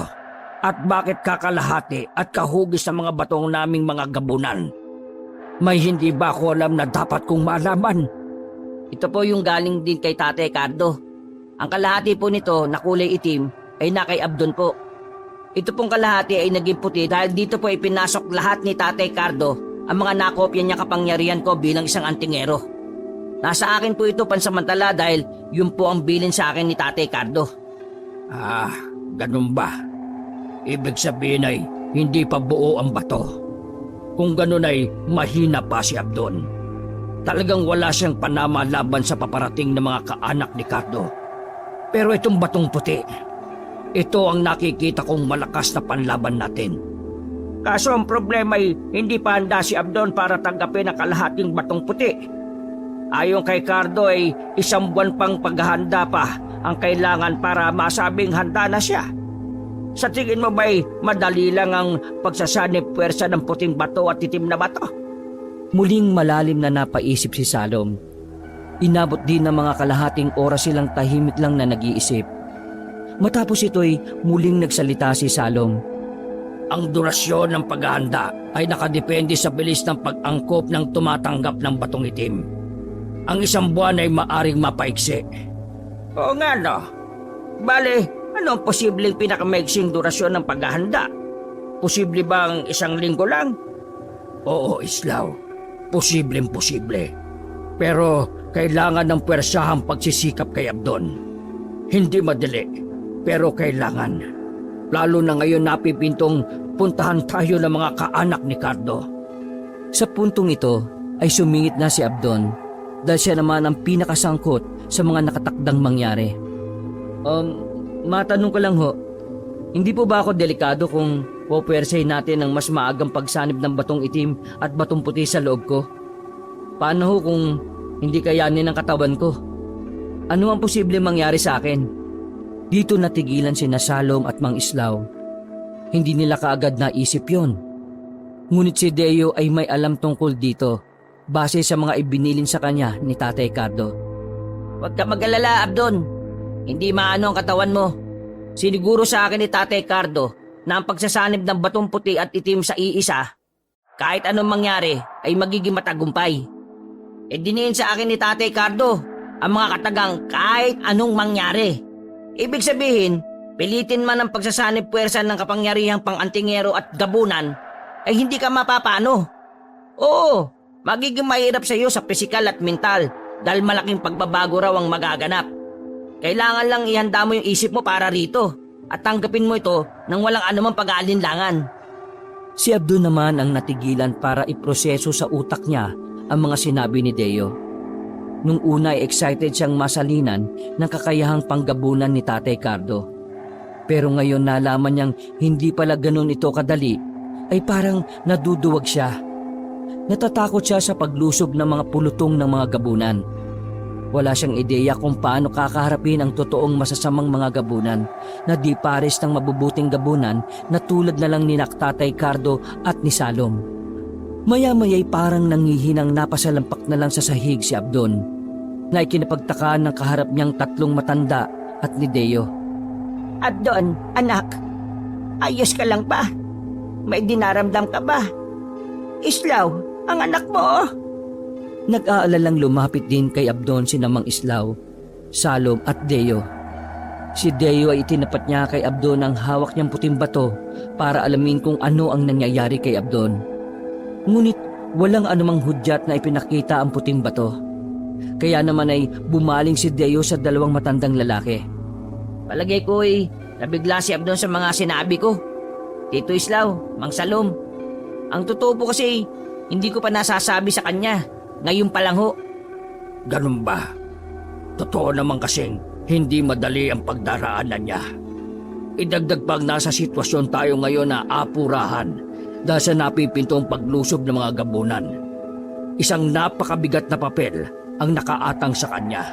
At bakit kakalahati at kahugis sa mga batong naming mga gabunan? May hindi ba ako alam na dapat kong malaman? Ito po yung galing din kay Tatay Cardo. Ang kalahati po nito na kulay itim ay na kay Abdon po. Ito pong kalahati ay naging puti dahil dito po ipinasok lahat ni Tatay Cardo ang mga nakopya niya kapangyarihan ko bilang isang antingero. Nasa akin po ito pansamantala dahil yun po ang bilin sa akin ni Tatay Cardo. Ganun ba? Ibig sabihin ay hindi pa buo ang bato. Kung ganun ay mahina pa si Abdon. Talagang wala siyang panama laban sa paparating na mga kaanak ni Cardo. Pero itong batong puti, ito ang nakikita kong malakas na panlaban natin. Kaso ang problema ay hindi pa handa si Abdon para tanggapin ang kalahating batong puti. Ayon kay Cardo ay 1 buwan pang paghahanda pa ang kailangan para masabing handa na siya. Sa tingin mo ba'y madali lang ang pagsasanib puwersa ng puting bato at itim na bato? Muling malalim na napaisip si Salom. Inabot din ng mga kalahating oras silang tahimik lang na nag-iisip. Matapos ito'y muling nagsalita si Salom. Ang durasyon ng paghahanda ay nakadepende sa bilis ng pag-angkop ng tumatanggap ng batong itim. Ang 1 buwan ay maaring mapaiksi. Oo nga no. Bale, ano ang posibleng pinakamaiksing durasyon ng paghahanda? Posible bang 1 linggo lang? Oo, Islaw. Posibleng-posible. Pero kailangan ng puwersahang pagsisikap kay Abdon. Hindi madali, pero kailangan. Lalo na ngayon napipintong puntahan tayo ng mga kaanak ni Cardo. Sa puntong ito ay sumingit na si Abdon dahil siya naman ang pinakasangkot sa mga nakatakdang mangyari. Matanong ko lang ho, hindi po ba ako delikado kung pupuwersahin natin ang mas maagang pagsanib ng batong itim at batong puti sa loob ko? Paano ho kung hindi kayanin ng katawan ko? Ano ang posibleng mangyari sa akin? Dito natigilan si Salom at Mang Islaw. Hindi nila kaagad naisip yon. Ngunit si Deo ay may alam tungkol dito base sa mga ibinilin sa kanya ni Tatay Cardo. Huwag ka mag-alala, Abdon. Hindi maano ang katawan mo. Siniguro sa akin ni Tatay Cardo na ang pagsasanib ng batong puti at itim sa iisa, kahit anong mangyari ay magiging matagumpay. Diniin sa akin ni Tatay Cardo ang mga katagang kahit anong mangyari. Ibig sabihin, pilitin man ang pagsasanib puwersa ng kapangyarihang pang-antingero at gabunan, ay hindi ka mapapano. Oo, magiging mahirap sa iyo sa pisikal at mental dahil malaking pagbabago raw ang magaganap. Kailangan lang ihanda mo yung isip mo para rito at tanggapin mo ito nang walang anumang pag-aalinlangan. Si Abdon naman ang natigilan para iproseso sa utak niya ang mga sinabi ni Deo. Nung una ay excited siyang masalinan ng kakayahang panggabunan ni Tatay Cardo. Pero ngayon nalaman niyang hindi pala ganun ito kadali, ay parang naduduwag siya. Natatakot siya sa paglusob ng mga pulutong ng mga gabunan. Wala siyang ideya kung paano kakaharapin ang totoong masasamang mga gabunan na di pares ng mabubuting gabunan na tulad na lang ni Tatay Cardo at ni Salom. Maya-maya'y parang nangihinang napasalampak na lang sa sahig si Abdon na ikinapagtaka ng kaharap niyang tatlong matanda at ni Deo. Abdon, anak, ayos ka lang ba? May dinaramdam ka ba? Islaw, ang anak mo oh. Nag-aalalang lumapit din kay Abdon si Namang Islaw, Salom at Deo. Si Deo ay itinapat niya kay Abdon ang hawak niyang puting bato para alamin kung ano ang nangyayari kay Abdon. Ngunit walang anumang hudyat na ipinakita ang puting bato. Kaya naman ay bumaling si Deo sa dalawang matandang lalaki. Palagay ko ay nabigla si Abdon sa mga sinabi ko. Tito Islaw, Mang Salom. Ang totoo po kasi hindi ko pa nasasabi sa kanya. Ngayon pa lang ho. Ganun ba? Totoo naman kasing hindi madali ang pagdaraanan niya. Idagdag pang nasa sitwasyon tayo ngayon na apurahan dahil sa napipintong paglusob ng mga gabunan. Isang napakabigat na papel ang nakaatang sa kanya.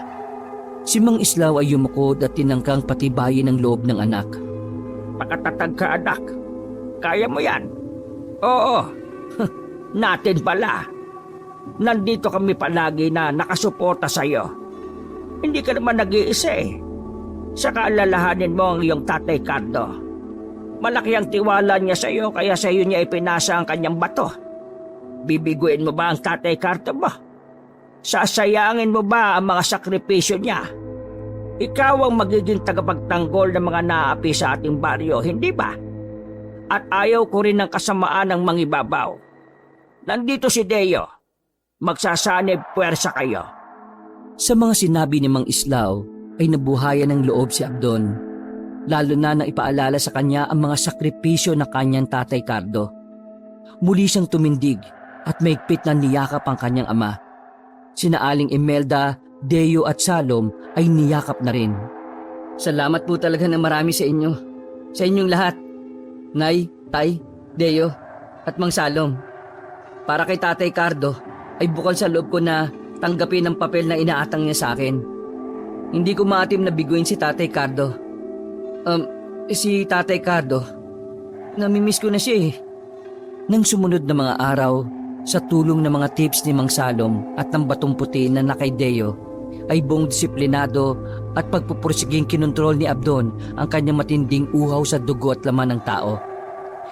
Si Mang Islaw ay yumukod at tinangkang patibayin ang loob ng anak. Pakatatag ka, anak. Kaya mo yan. Oo. Natin pala. Nandito kami palagi na nakasuporta sa iyo. Hindi ka naman nag-iisa eh. Saka alalahanin mo ang iyong Tatay Cardo. Malaki ang tiwala niya sa iyo kaya sa iyo niya ipinasa ang kanyang bato. Bibiguin mo ba ang Tatay Cardo mo? Sasayangin mo ba ang mga sakripisyo niya? Ikaw ang magiging tagapagtanggol ng mga naapi sa ating baryo, hindi ba? At ayaw ko rin ng kasamaan ng mangibabaw. Nandito si Deo. Magsasanib puwersa kayo. Sa mga sinabi ni Mang Islaw ay nabuhayan ng loob si Abdon. Lalo na nang ipaalala sa kanya ang mga sakripisyo na kanyang Tatay Cardo. Muli siyang tumindig at maigpit na niyakap ang kanyang ama. Sina Aling Imelda, Deo at Salom ay niyakap na rin. Salamat po talaga ng marami sa inyo. Sa inyong lahat. Nay, Tay, Deo at Mang Salom. Para kay Tatay Cardo ay bukal sa loob ko na tanggapin ang papel na inaatang niya sa akin. Hindi ko maatim na biguin si Tatay Cardo. Si Tatay Cardo, namimiss ko na siya eh. Nang sumunod na mga araw, sa tulong ng mga tips ni Mang Salom at ng batong puti na nakay Deo, ay buong disiplinado at pagpupursiging kinontrol ni Abdon ang kanyang matinding uhaw sa dugo at laman ng tao.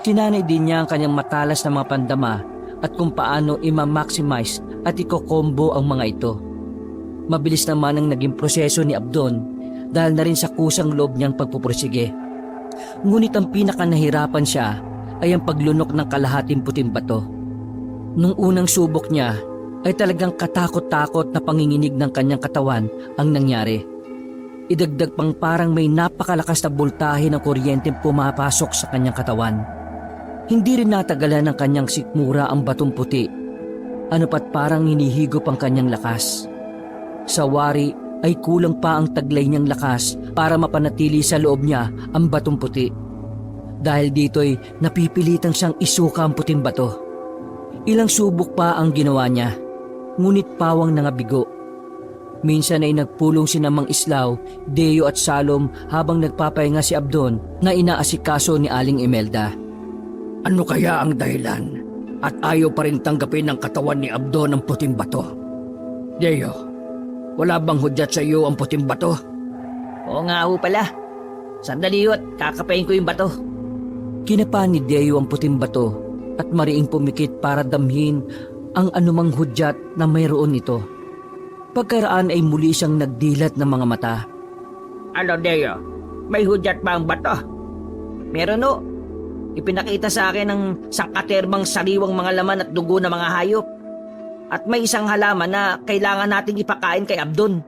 Sinanay din niya ang kanyang matalas na mga pandama at kung paano ima-maximize at iko-combo ang mga ito. Mabilis naman ang naging proseso ni Abdon dahil na rin sa kusang loob niyang pagpupursige. Ngunit ang pinakanahirapan siya ay ang paglunok ng kalahating puting bato. Nung unang subok niya ay talagang katakot-takot na panginginig ng kanyang katawan ang nangyari. Idagdag pang parang may napakalakas na boltahe ng kuryenteng pumapasok sa kanyang katawan. Hindi rin natagalan ng kanyang sikmura ang batong puti. Ano pat parang hinihigop ang kanyang lakas. Sa wari ay kulang pa ang taglay niyang lakas para mapanatili sa loob niya ang batong puti. Dahil dito'y napipilitang siyang isuka ang puting bato. Ilang subok pa ang ginawa niya, ngunit pawang nangabigo. Minsan ay nagpulong si Mang Islaw, Deo at Salom habang nagpapahinga si Abdon na inaasikaso ni Aling Imelda. Ano kaya ang dahilan? At ayaw pa rin tanggapin ng katawan ni Abdon ang puting bato? Deo, wala bang hudyat sa iyo ang puting bato? Oo nga ho pala. Sandali ho at kakapain ko yung bato. Kinapa ni Deo ang puting bato at mariing pumikit para damhin ang anumang hudyat na mayroon ito. Pagkaraan ay muli siyang nagdilat ng mga mata. Ano, Deo? May hudyat ba ang bato? Meron ho. Ipinakita sa akin ng sangkaterbang sariwang mga laman at dugo ng mga hayop. At may isang halaman na kailangan nating ipakain kay Abdon.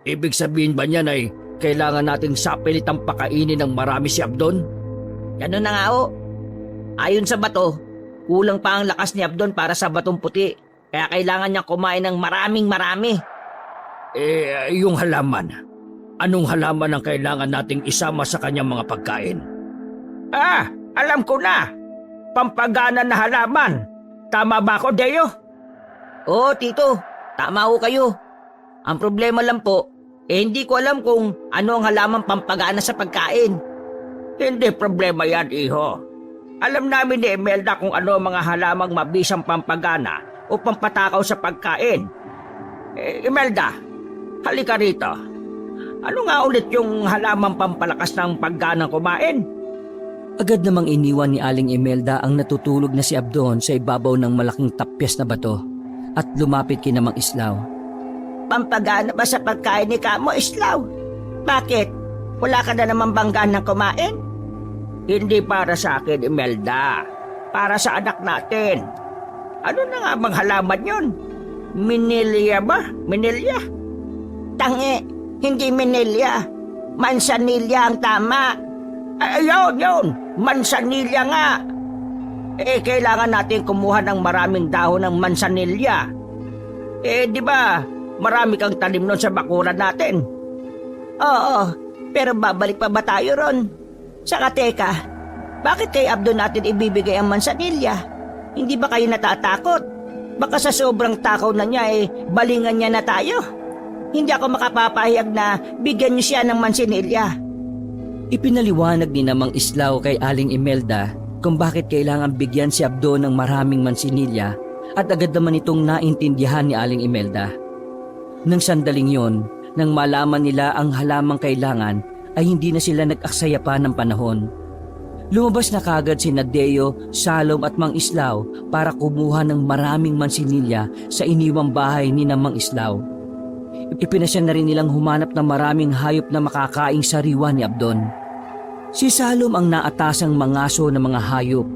Ibig sabihin ba niyan ay kailangan nating sapilitang pakainin ng marami si Abdon? Ganun na nga ho. Ayon sa bato, kulang pa ang lakas ni Abdon para sa batong puti. Kaya kailangan niyang kumain ng marami. Yung halaman. Anong halaman ang kailangan nating isama sa kanyang mga pagkain? Alam ko na. Pampagana na halaman. Tama ba ako, Deo? Oo, Tito. Tama ho kayo. Ang problema lang po, hindi ko alam kung ano ang halamang pampagana sa pagkain. Hindi problema yan, iho. Alam namin ni Imelda kung ano ang mga halamang mabisang pampagana o pampatakaw sa pagkain. Imelda, halika rito. Ano nga ulit yung halamang pampalakas ng pagganang kumain? Agad namang iniwan ni Aling Imelda ang natutulog na si Abdon sa ibabaw ng malaking tapyas na bato at lumapit kina Mang Islaw. Pampagana ba sa pagkain ni Kamo, Islaw? Bakit? Wala ka na naman bang ganang kumain? Hindi para sa akin, Imelda. Para sa anak natin. Ano na nga bang halaman yun? Minilya ba? Minilya? Tangi, hindi Manila. Mansanilla ang tama. Yun. Mansanilya nga. Kailangan natin kumuha ng maraming dahon ng mansanilya. Di ba, marami kang tanim nun sa bakuran natin. Oo, pero babalik pa ba tayo ron? Saka teka, bakit kay Abdo natin ibibigay ang mansanilya? Hindi ba kayo natatakot? Baka sa sobrang takaw na niya balingan niya na tayo. Hindi ako makapapahayag na bigyan niyo siya ng mansanilya. Ipinaliwanag ni Mang Islaw kay Aling Imelda kung bakit kailangan bigyan si Abdo ng maraming mansinilya at agad naman itong naintindihan ni Aling Imelda. Nang sandaling yon, nang malaman nila ang halamang kailangan ay hindi na sila nag-aksaya pa ng panahon. Lumabas na kagad si Nadeo, Salom at Mang Islaw para kumuha ng maraming mansinilya sa iniwang bahay ni Mang Islaw. Ipinasya na rin nilang humanap ng maraming hayop na makakaing sariwa ni Abdon. Si Salom ang naatasang mangaso ng mga hayop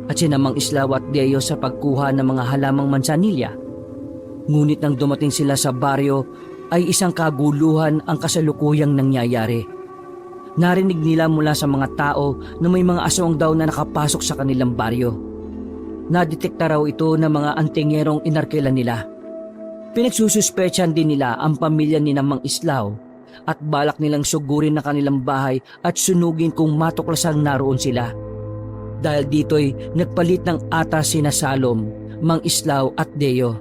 at si Mang Islaw at Deo sa pagkuha ng mga halamang mansanilya. Ngunit nang dumating sila sa baryo ay isang kaguluhan ang kasalukuyang nangyayari. Narinig nila mula sa mga tao na may mga aswang daw na nakapasok sa kanilang baryo. Nadetekta raw ito ng mga antingerong inarkila nila. Pinagsususpetsahan din nila ang pamilya ni Mang Islaw at balak nilang sugurin na kanilang bahay at sunugin kung matuklasang naroon sila. Dahil dito'y nagpalit ng atas sina Salom, Mang Islaw at Deo.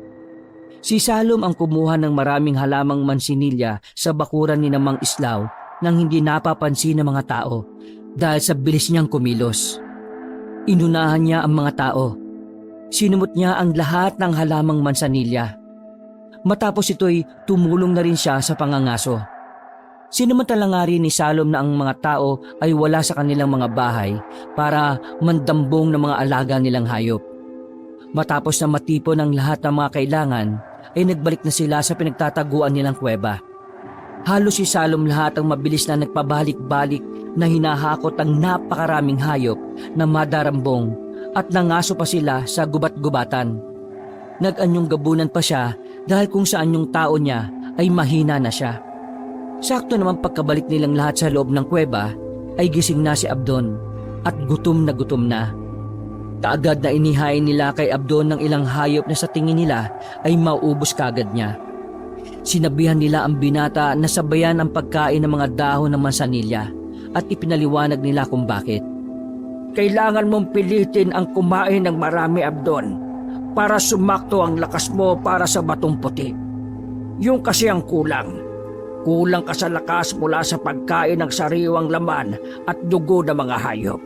Si Salom ang kumuha ng maraming halamang mansinilya sa bakuran ni Mang Islaw nang hindi napapansin ng mga tao dahil sa bilis niyang kumilos. Inunahan niya ang mga tao. Sinumot niya ang lahat ng halamang mansanilya. Matapos ito'y tumulong na rin siya sa pangangaso. Sinamantala nga rin ni Salom na ang mga tao ay wala sa kanilang mga bahay para mandambong ng mga alaga nilang hayop. Matapos na matipon ang lahat ng mga kailangan, ay nagbalik na sila sa pinagtataguan nilang kuweba. Halos si Salom lahat ang mabilis na nagpabalik-balik na hinahakot ang napakaraming hayop na madarambong at nangaso pa sila sa gubat-gubatan. Nag-anyong gabunan pa siya dahil kung saan yung tao niya ay mahina na siya. Sakto naman pagkabalik nilang lahat sa loob ng kuweba ay gising na si Abdon at gutom na. Kaagad na inihain nila kay Abdon ng ilang hayop na sa tingin nila ay mauubos kagad niya. Sinabihan nila ang binata na sabayan ang pagkain ng mga dahon ng mansanilya at ipinaliwanag nila kung bakit. Kailangan mong pilitin ang kumain ng marami, Abdon, para sumakto ang lakas mo para sa batong puti. Yung kasi ang kulang. Kulang ka sa lakas mula sa pagkain ng sariwang laman at dugo ng mga hayop.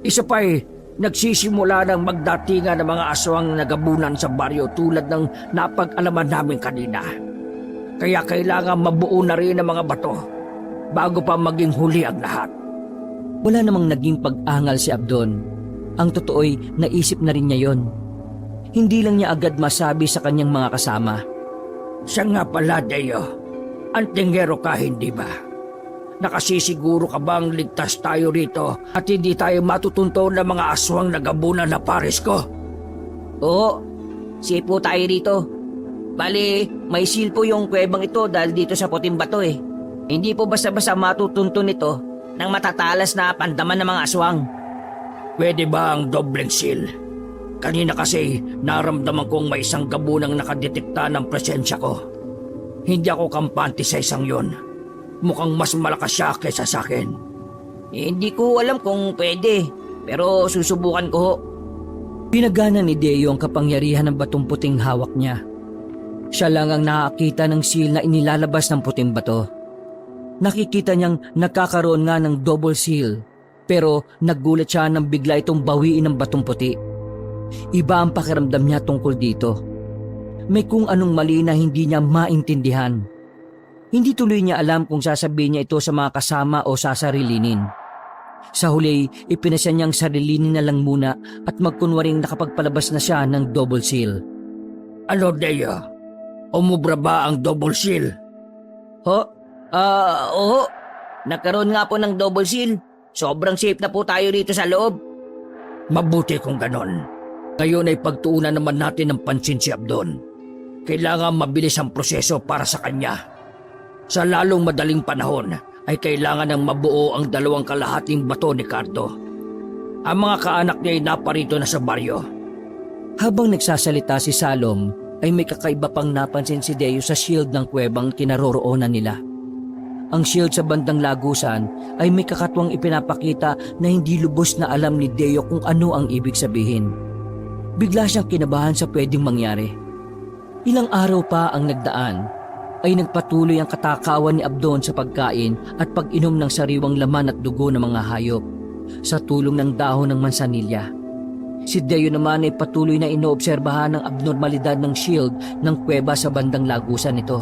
Isa pa'y nagsisimula ng magdatingan ng mga aswang nagabunan sa baryo tulad ng napag-alaman namin kanina. Kaya kailangan mabuo na rin ang mga bato bago pa maging huli ang lahat. Wala namang naging pag-angal si Abdon. Ang totoo'y naisip na rin niya yon. Hindi lang niya agad masabi sa kanyang mga kasama. Siya nga pala, Deo. Antingero ka, hindi ba? Nakasisiguro ka bang ligtas tayo rito at hindi tayo matutunto ng mga aswang nagabunan na pares ko? Oo, safe po tayo rito. Bali, may seal po yung kuwebang ito dahil dito sa puting bato eh. Hindi po basta-basta matutunto nito ng matatalas na pandaman ng mga aswang. Pwede ba ang dobleng seal? Kanina kasi naramdaman kong may isang gabunang nakadetekta ng presensya ko. Hindi ako kampante sa isang yon. Mukhang mas malakas siya kaysa sa akin. Hindi ko alam kung pwede, pero susubukan ko ho. Pinagana ni Deo ang kapangyarihan ng batong puting hawak niya. Siya lang ang nakakita ng seal na inilalabas ng puting bato. Nakikita niyang nagkakaroon nga ng double seal, pero naggulat siya nang bigla itong bawiin ng batong puti. Iba ang pakiramdam niya tungkol dito. May kung anong mali na hindi niya maintindihan. Hindi tuloy niya alam kung sasabihin niya ito sa mga kasama o sasarilinin. Sa huli, ipinasya niyang sarilinin na lang muna at magkunwaring nakapagpalabas na siya ng double seal. Ano, Deo? Umubra ba ang double seal? Oo. Nagkaroon nga po ng double seal. Sobrang safe na po tayo rito sa loob. Mabuti kung ganon. Ngayon ay pagtuunan naman natin ng pansin si Abdon. Kailangan mabilis ang proseso para sa kanya. Sa lalong madaling panahon ay kailangan ng mabuo ang 2.5 bato ni Cardo. Ang mga kaanak niya ay naparito na sa baryo. Habang nagsasalita si Salom, ay may kakaiba pang napansin si Deo sa shield ng kuwebang kinaroroonan nila. Ang shield sa bandang lagusan ay may kakatwang ipinapakita na hindi lubos na alam ni Deo kung ano ang ibig sabihin. Bigla siyang kinabahan sa pwedeng mangyari. Ilang araw pa ang nagdaan, ay nagpatuloy ang katakawan ni Abdon sa pagkain at pag-inom ng sariwang laman at dugo ng mga hayop sa tulong ng dahon ng mansanilya. Si Deo naman ay patuloy na inoobserbahan ang abnormalidad ng shield ng kuweba sa bandang lagusan nito.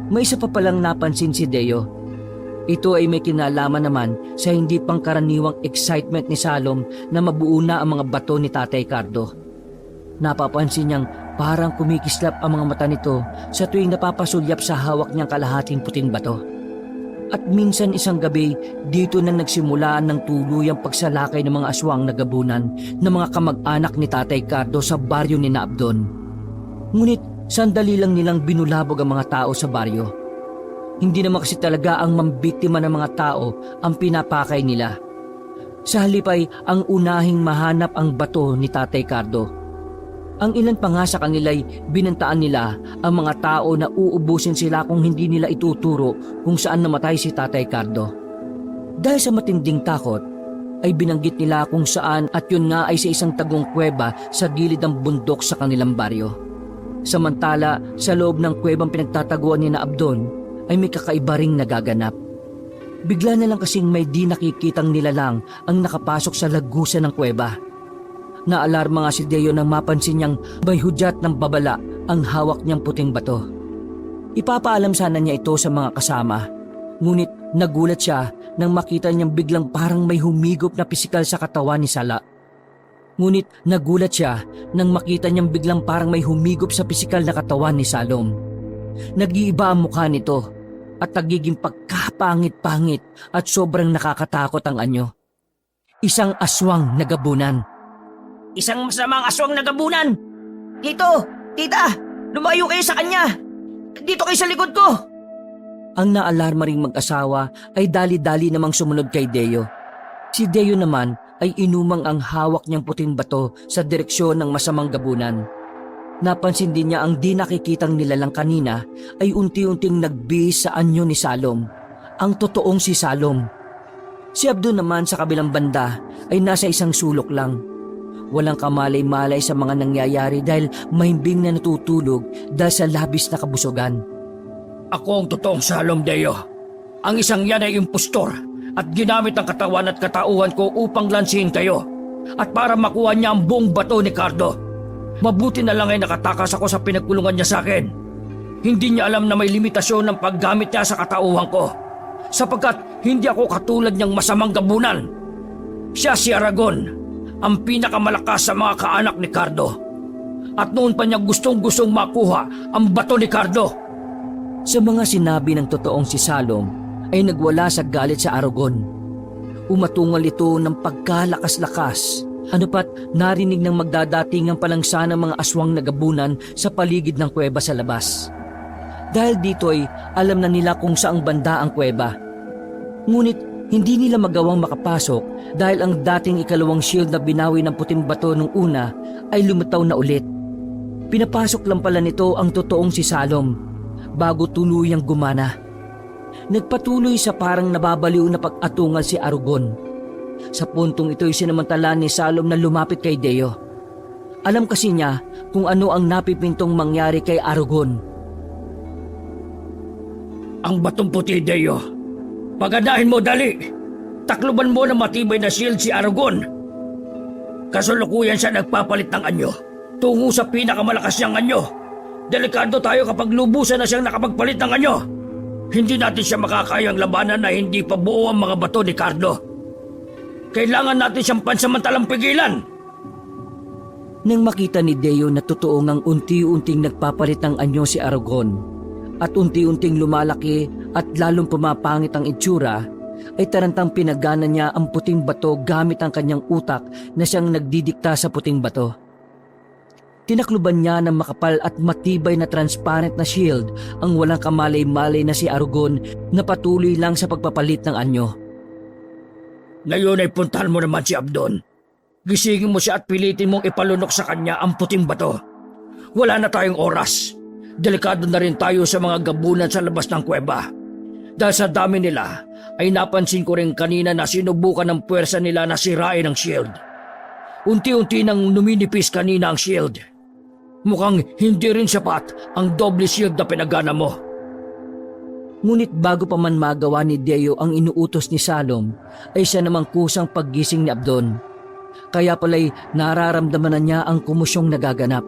May isa pa palang napansin si Deo. Ito ay may kinalaman naman sa hindi pangkaraniwang excitement ni Salom na mabuo na ang mga bato ni Tatay Cardo. Napapansin niyang parang kumikislap ang mga mata nito sa tuwing napapasulyap sa hawak niyang kalahating puting bato. At minsan isang gabi, dito na nagsimula ng tuluyang pagsalakay ng mga aswang na gabunan ng mga kamag-anak ni Tatay Cardo sa baryo ni Abdon. Ngunit sandali lang nilang binulabog ang mga tao sa baryo. Hindi naman kasi talaga ang mambiktima ng mga tao ang pinapakay nila. Sa halip ay ang unahing mahanap ang bato ni Tatay Cardo. Ang ilan pa nga sa kanila'y binantaan nila ang mga tao na uubusin sila kung hindi nila ituturo kung saan namatay si Tatay Cardo. Dahil sa matinding takot, ay binanggit nila kung saan at yun nga ay sa isang tagong kuweba sa gilid ng bundok sa kanilang baryo. Samantala, sa loob ng kuwebang pinagtataguan ni Abdon ay may kakaiba ring nagaganap. Bigla na lang kasing may di nakikitang nilalang ang nakapasok sa lagusan ng kuweba. Naalarma nga si Deo nang mapansin niyang may hudyat ng babala ang hawak niyang puting bato. Ipapaalam sana niya ito sa mga kasama, ngunit nagulat siya nang makita niyang biglang parang may humigop na pisikal sa katawan ni Sala. Ngunit nagulat siya nang makita niyang biglang parang may humigop sa pisikal na katawan ni Salom. Nag-iiba ang mukha nito at nagiging pagkapangit-pangit at sobrang nakakatakot ang anyo. Isang aswang na gabunan. Isang masamang aswang na gabunan! Tito! Tita! Lumayo kayo sa kanya! Dito kayo sa likod ko! Ang naalarma ring mag-asawa ay dali-dali namang sumunod kay Deo. Si Deo naman ay inumang ang hawak niyang puting bato sa direksyon ng masamang gabunan. Napansin din niya ang di nakikitang nilalang kanina ay unti-unting nagbihis sa anyo ni Salom. Ang totoong si Salom. Si Abdon naman sa kabilang banda ay nasa isang sulok lang. Walang kamalay-malay sa mga nangyayari dahil mahimbing na natutulog dahil sa labis na kabusugan. Ako ang totoong Salom, Deo. Ang isang yan ay impostor at ginamit ang katawan at katauhan ko upang lansihin kayo at para makuha niya ang buong bato ni Cardo. Mabuti na lang ay nakatakas ako sa pinagkulungan niya sa akin. Hindi niya alam na may limitasyon ng paggamit niya sa katauhan ko sapagkat hindi ako katulad niyang masamang gabunan. Siya si Aragon, ang pinakamalakas sa mga kaanak ni Cardo. At noon pa niya gustong-gustong makuha ang bato ni Cardo. Sa mga sinabi ng totoong si Salom ay nagwala sa galit sa Aragon. Umatungal ito ng pagkalakas-lakas. Ano pat narinig ng magdadatingan pa lang sana mga aswang na gabunan sa paligid ng kuweba sa labas. Dahil dito ay alam na nila kung saang banda ang kuweba. Ngunit hindi nila magawang makapasok dahil ang dating ikalawang shield na binawi ng puting bato nung una ay lumitaw na ulit. Pinapasok lang pala nito ang totoong si Salom bago tuluyang gumana. Nagpatuloy sa parang nababaliw na pag-atungal si Aragon. Sa puntong ito'y sinamantala ni Salom na lumapit kay Deo. Alam kasi niya kung ano ang napipintong mangyari kay Aragon. Ang batong puti, Deo. Paganahin mo, dali. Takluban mo ng matibay na shield si Aragon. Kasalukuyan siya nagpapalit ng anyo. Tungo sa pinakamalakas niyang anyo. Delikado tayo kapag lubusan na siyang nakapagpalit ng anyo. Hindi natin siya makakayang labanan na hindi pa buo ang mga bato ni Cardo. Kailangan natin siyang pansamantalang pigilan. Nang makita ni Deo na totoo ngang unti-unting nagpapalit ng anyo si Aragon at unti-unting lumalaki at lalong pumapangit ang itsura, ay tarantang pinagana niya ang puting bato gamit ang kanyang utak na siyang nagdidikta sa puting bato. Tinakluban niya ng makapal at matibay na transparent na shield ang walang kamalay-malay na si Aragon na patuloy lang sa pagpapalit ng anyo. Ngayon ay puntahan mo naman si Abdon. Gisingin mo siya at pilitin mong ipalunok sa kanya ang puting bato. Wala na tayong oras. Delikado na rin tayo sa mga gabunan sa labas ng kuweba. Dahil sa dami nila, ay napansin ko rin kanina na sinubukan ng puwersa nila na sirain ang shield. Unti-unti nang numinipis kanina ang shield. Mukhang hindi rin sapat ang doble shield na pinagana mo. Ngunit bago pa man magawa ni Deo ang inuutos ni Salom, ay siya namang kusang paggising ni Abdon. Kaya pala'y nararamdaman na niya ang kumusyong nagaganap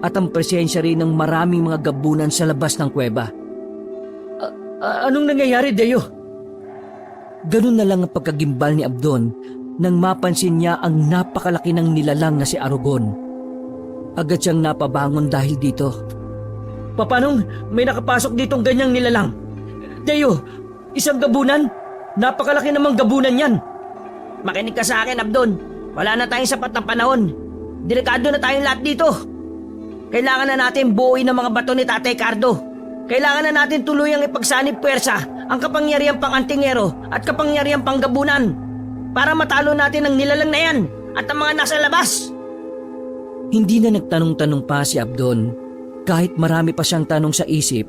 at ang presensya rin ng maraming mga gabunan sa labas ng kuweba. Anong nangyayari, Deo? Ganun na lang ang pagkagimbal ni Abdon nang mapansin niya ang napakalaki ng nilalang na si Aragon. Agad siyang napabangon dahil dito. Papanong may nakapasok ditong ganyang nilalang? Deo, isang gabunan? Napakalaki namang gabunan yan. Makinig ka sa akin, Abdon. Wala na tayong sapat na panahon. Delikado na tayong lahat dito. Kailangan na natin buuin ang mga bato ni Tatay Cardo. Kailangan na natin tuluyang ipagsanib puwersa ang kapangyarihang pang-antingero at kapangyarihang pang-gabunan para matalo natin ang nilalang na yan at ang mga nasa labas. Hindi na nagtanong-tanong pa si Abdon. Kahit marami pa siyang tanong sa isip,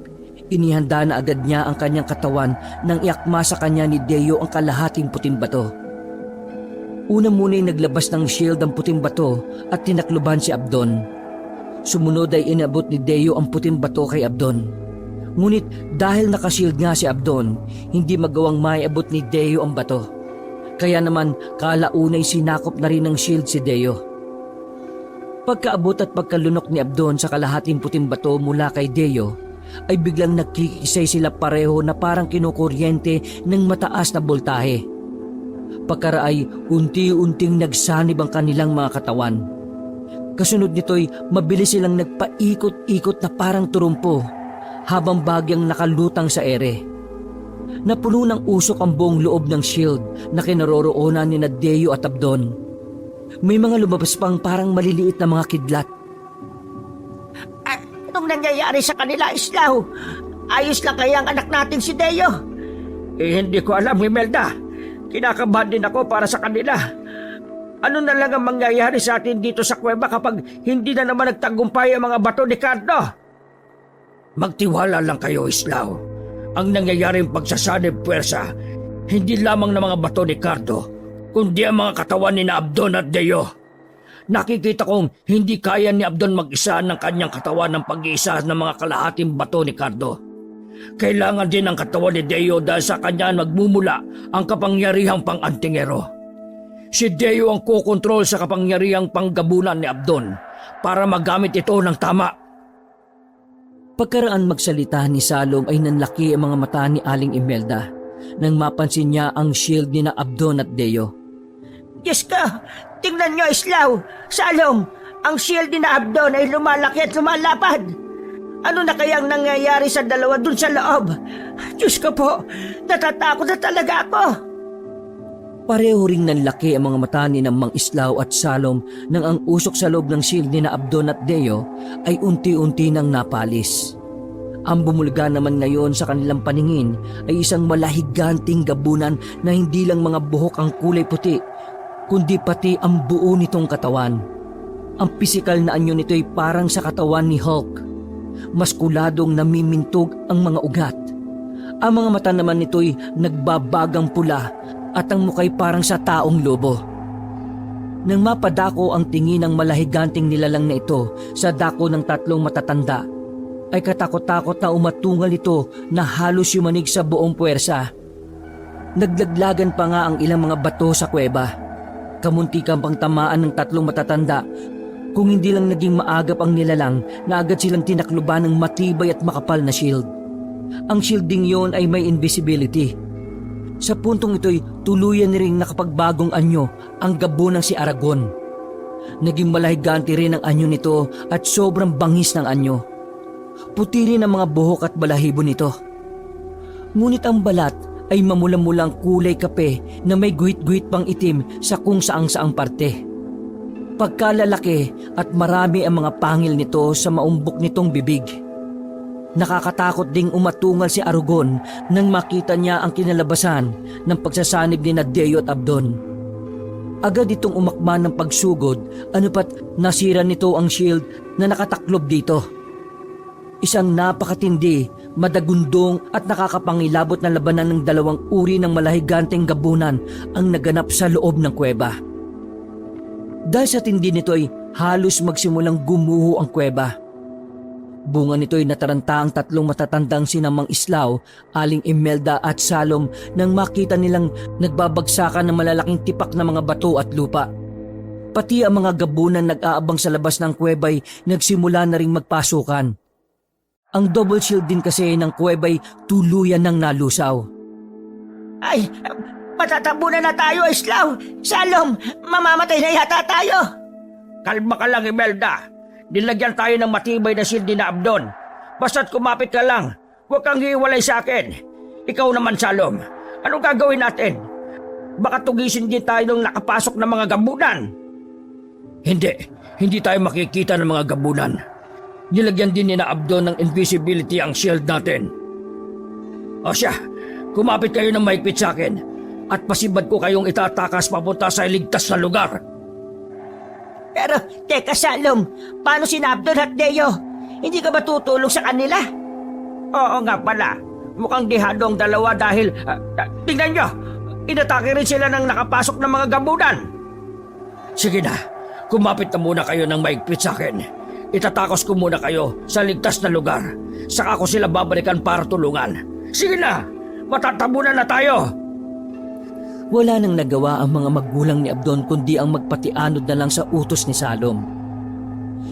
inihanda na agad niya ang kanyang katawan nang iakma sa kanya ni Deo ang kalahating puting bato. Una muna'y naglabas ng shield ang puting bato at tinakluban si Abdon. Sumunod ay inabot ni Deo ang puting bato kay Abdon. Ngunit dahil nakashield nga si Abdon, hindi magawang maiabot ni Deo ang bato. Kaya naman kalaunay sinakop na rin ng shield si Deo. Pagkaabot at pagkalunok ni Abdon sa kalahating puting bato mula kay Deo, ay biglang nagkikisay sila pareho na parang kinukuryente ng mataas na boltahe. Pagkaraay, unti-unting nagsanib ang kanilang mga katawan. Kasunod nito'y mabilis silang nagpaikot-ikot na parang turumpo habang bagyang nakalutang sa ere. Napuno ng usok ang buong loob ng shield na kinaroroonan ni Deo at Abdon. May mga lumabas pang parang maliliit na mga kidlat. Anong nangyayari sa kanila, Islaw? Ayos lang kaya ang anak nating si Deo? Hindi ko alam, Imelda. Kinakabahan din ako para sa kanila. Ano na lang ang mangyayari sa atin dito sa kuweba kapag hindi na naman nagtagumpay ang mga bato ni Cardo? Magtiwala lang kayo, Islaw. Ang nangyayaring pagsasanib puwersa, hindi lamang ng mga bato ni Cardo, kundi ang mga katawan ni Abdon at Deo. Nakikita kong hindi kaya ni Abdon mag-isa ng kanyang katawan ng pag-iisa ng mga kalahating bato ni Cardo. Kailangan din ang katawan ni Deo dahil sa kanya magmumula ang kapangyarihang pang-antingero. Si Deo ang kokontrol sa kapangyarihang panggabunan ni Abdon para magamit ito ng tama. Pagkaraan magsalita ni Salom ay nanlaki ang mga mata ni Aling Imelda nang mapansin niya ang shield ni na Abdon at Deo. Diyos ka, tingnan niyo, Islaw. Salom, ang shield ni na Abdon ay lumalaki at lumalapad. Ano na kayang nangyayari sa dalawa dun sa loob? Diyos ko po, natatakot na talaga ako. Pareho ring nanlaki ang mga mata ni Mang Islaw at Salom nang ang usok sa loob ng shield ni na Abdon at Deo ay unti-unti nang napalis. Ang bumulga naman ngayon sa kanilang paningin ay isang malahiganting gabunan na hindi lang mga buhok ang kulay puti, kundi pati ang buo nitong katawan. Ang pisikal na anyo nito ay parang sa katawan ni Hulk. Maskuladong namimintog ang mga ugat. Ang mga mata naman nito'y nagbabagang pula at ang muka'y parang sa taong lobo. Nang mapadako ang tingin ng malahiganting nilalang na ito sa dako ng tatlong matatanda, ay katakot-takot na umatungal ito na halos yumanig sa buong puwersa. Naglaglagan pa nga ang ilang mga bato sa kuweba. Kamuntikan pang tamaan ng tatlong matatanda kung hindi lang naging maagap ang nilalang na agad silang tinakluban ng matibay at makapal na shield. Ang shielding yon ay may invisibility. Sa puntong ito'y tuluyan ni ring nakapagbagong anyo ang gabunang si Aragon. Naging malahiganti rin ang anyo nito at sobrang bangis ng anyo. Puti rin ang mga buhok at balahibo nito. Ngunit ang balat ay mamula-mulang kulay kape na may guhit-guhit pang itim sa kung saang-saang parte. Pagkalalaki at marami ang mga pangil nito sa maumbok nitong bibig. Nakakatakot ding umatungal si Aragon nang makita niya ang kinalabasan ng pagsasanib ni Nadeo at Abdon. Agad itong umakman ng pagsugod, pat nasira nito ang shield na nakataklob dito. Isang napakatindi, madagundong at nakakapangilabot na labanan ng dalawang uri ng malahiganteng gabunan ang naganap sa loob ng kuweba. Dahil sa tindi nito ay halos magsimulang gumuho ang kuweba. Bunga nito'y nataranta ang tatlong matatandang sinamang Islaw, Aling Imelda at Salom nang makita nilang nagbabagsakan ng malalaking tipak na mga bato at lupa. Pati ang mga gabunan nag-aabang sa labas ng kuweba'y nagsimula na ring magpasukan. Ang double shield din kasi ng kuweba'y tuluyan ng nalusaw. Ay, matatabunan na tayo, Islaw! Salom, mamamatay na yata tayo! Kalma ka lang, Imelda. Nilagyan tayo ng matibay na shield ni na Abdon. Basta't kumapit ka lang, huwag kang hiwalay sa akin. Ikaw naman, Salom, anong gagawin natin? Baka tugisin din tayo ng nakapasok na mga gabunan. Hindi tayo makikita ng mga gabunan. Nilagyan din ni na Abdon ng invisibility ang shield natin. O siya, kumapit kayo ng mahigpit sa akin at pasibad ko kayong itatakas papunta sa iligtas na lugar. Pero, teka Salom, paano si Abdon at Deo? Hindi ka ba tutulong sa kanila? Oo nga pala, mukhang dihado ang dalawa dahil, tingnan nyo, inatake rin sila ng nakapasok na mga gabunan. Sige na, kumapit na muna kayo ng maigpit sa akin. Itatakos ko muna kayo sa ligtas na lugar. Saka ko sila babalikan para tulungan. Sige na, matatabunan na tayo. Wala nang nagawa ang mga magulang ni Abdon kundi ang magpatianod na lang sa utos ni Salom.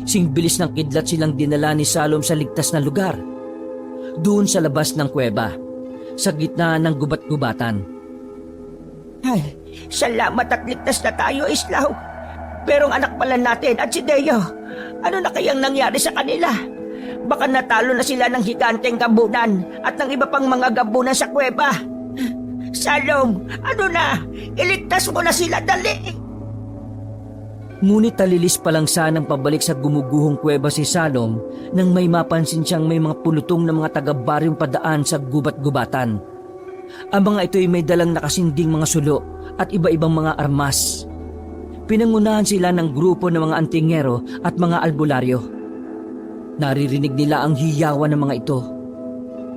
Singbilis ng kidlat silang dinala ni Salom sa ligtas na lugar. Doon sa labas ng kuweba, sa gitna ng gubat-gubatan. Ay, salamat at ligtas na tayo, Islaw. Pero ang anak pala natin at si Deo, ano na kayang nangyari sa kanila? Baka natalo na sila ng higanteng gabunan at ng iba pang mga gabunan sa kuweba. Salom, ano na? Iligtas mo na sila, dali! Ngunit talilis pa lang sanang pabalik sa gumuguhong kuweba si Salom nang may mapansin siyang may mga pulutong na mga taga-baryong padaan sa gubat-gubatan. Ang mga ito'y may dalang nakasinding mga sulo at iba-ibang mga armas. Pinangunahan sila ng grupo ng mga antingero at mga albularyo. Naririnig nila ang hiyawan ng mga ito.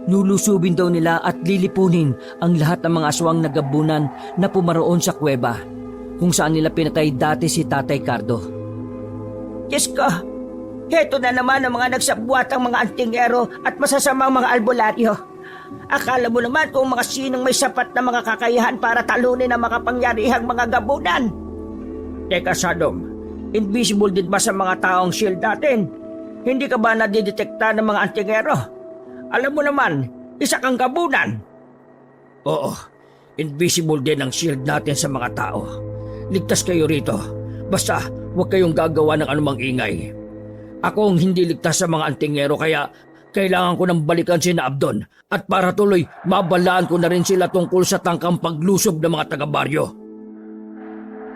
Lulusubin daw nila at lilipunin ang lahat ng mga aswang na gabunan na pumaroon sa kuweba kung saan nila pinatay dati si Tatay Cardo. Diyos ko, heto na naman ang mga nagsabwatang mga antingero at masasamang mga albularyo. Akala mo naman kung mga sinong may sapat na mga kakayahan para talunin ang makapangyarihang mga gabunan. Teka, Salom, invisible din ba sa mga taong shield natin? Hindi ka ba nadidetekta ng mga antingero? Alam mo naman, isa kang gabunan. Oo, invisible din ang shield natin sa mga tao. Ligtas kayo rito. Basta huwag kayong gagawa ng anumang ingay. Ako ang hindi ligtas sa mga antingero kaya kailangan ko nang balikan si na Abdon at para tuloy mabalaan ko na rin sila tungkol sa tangkang paglusob ng mga taga-baryo.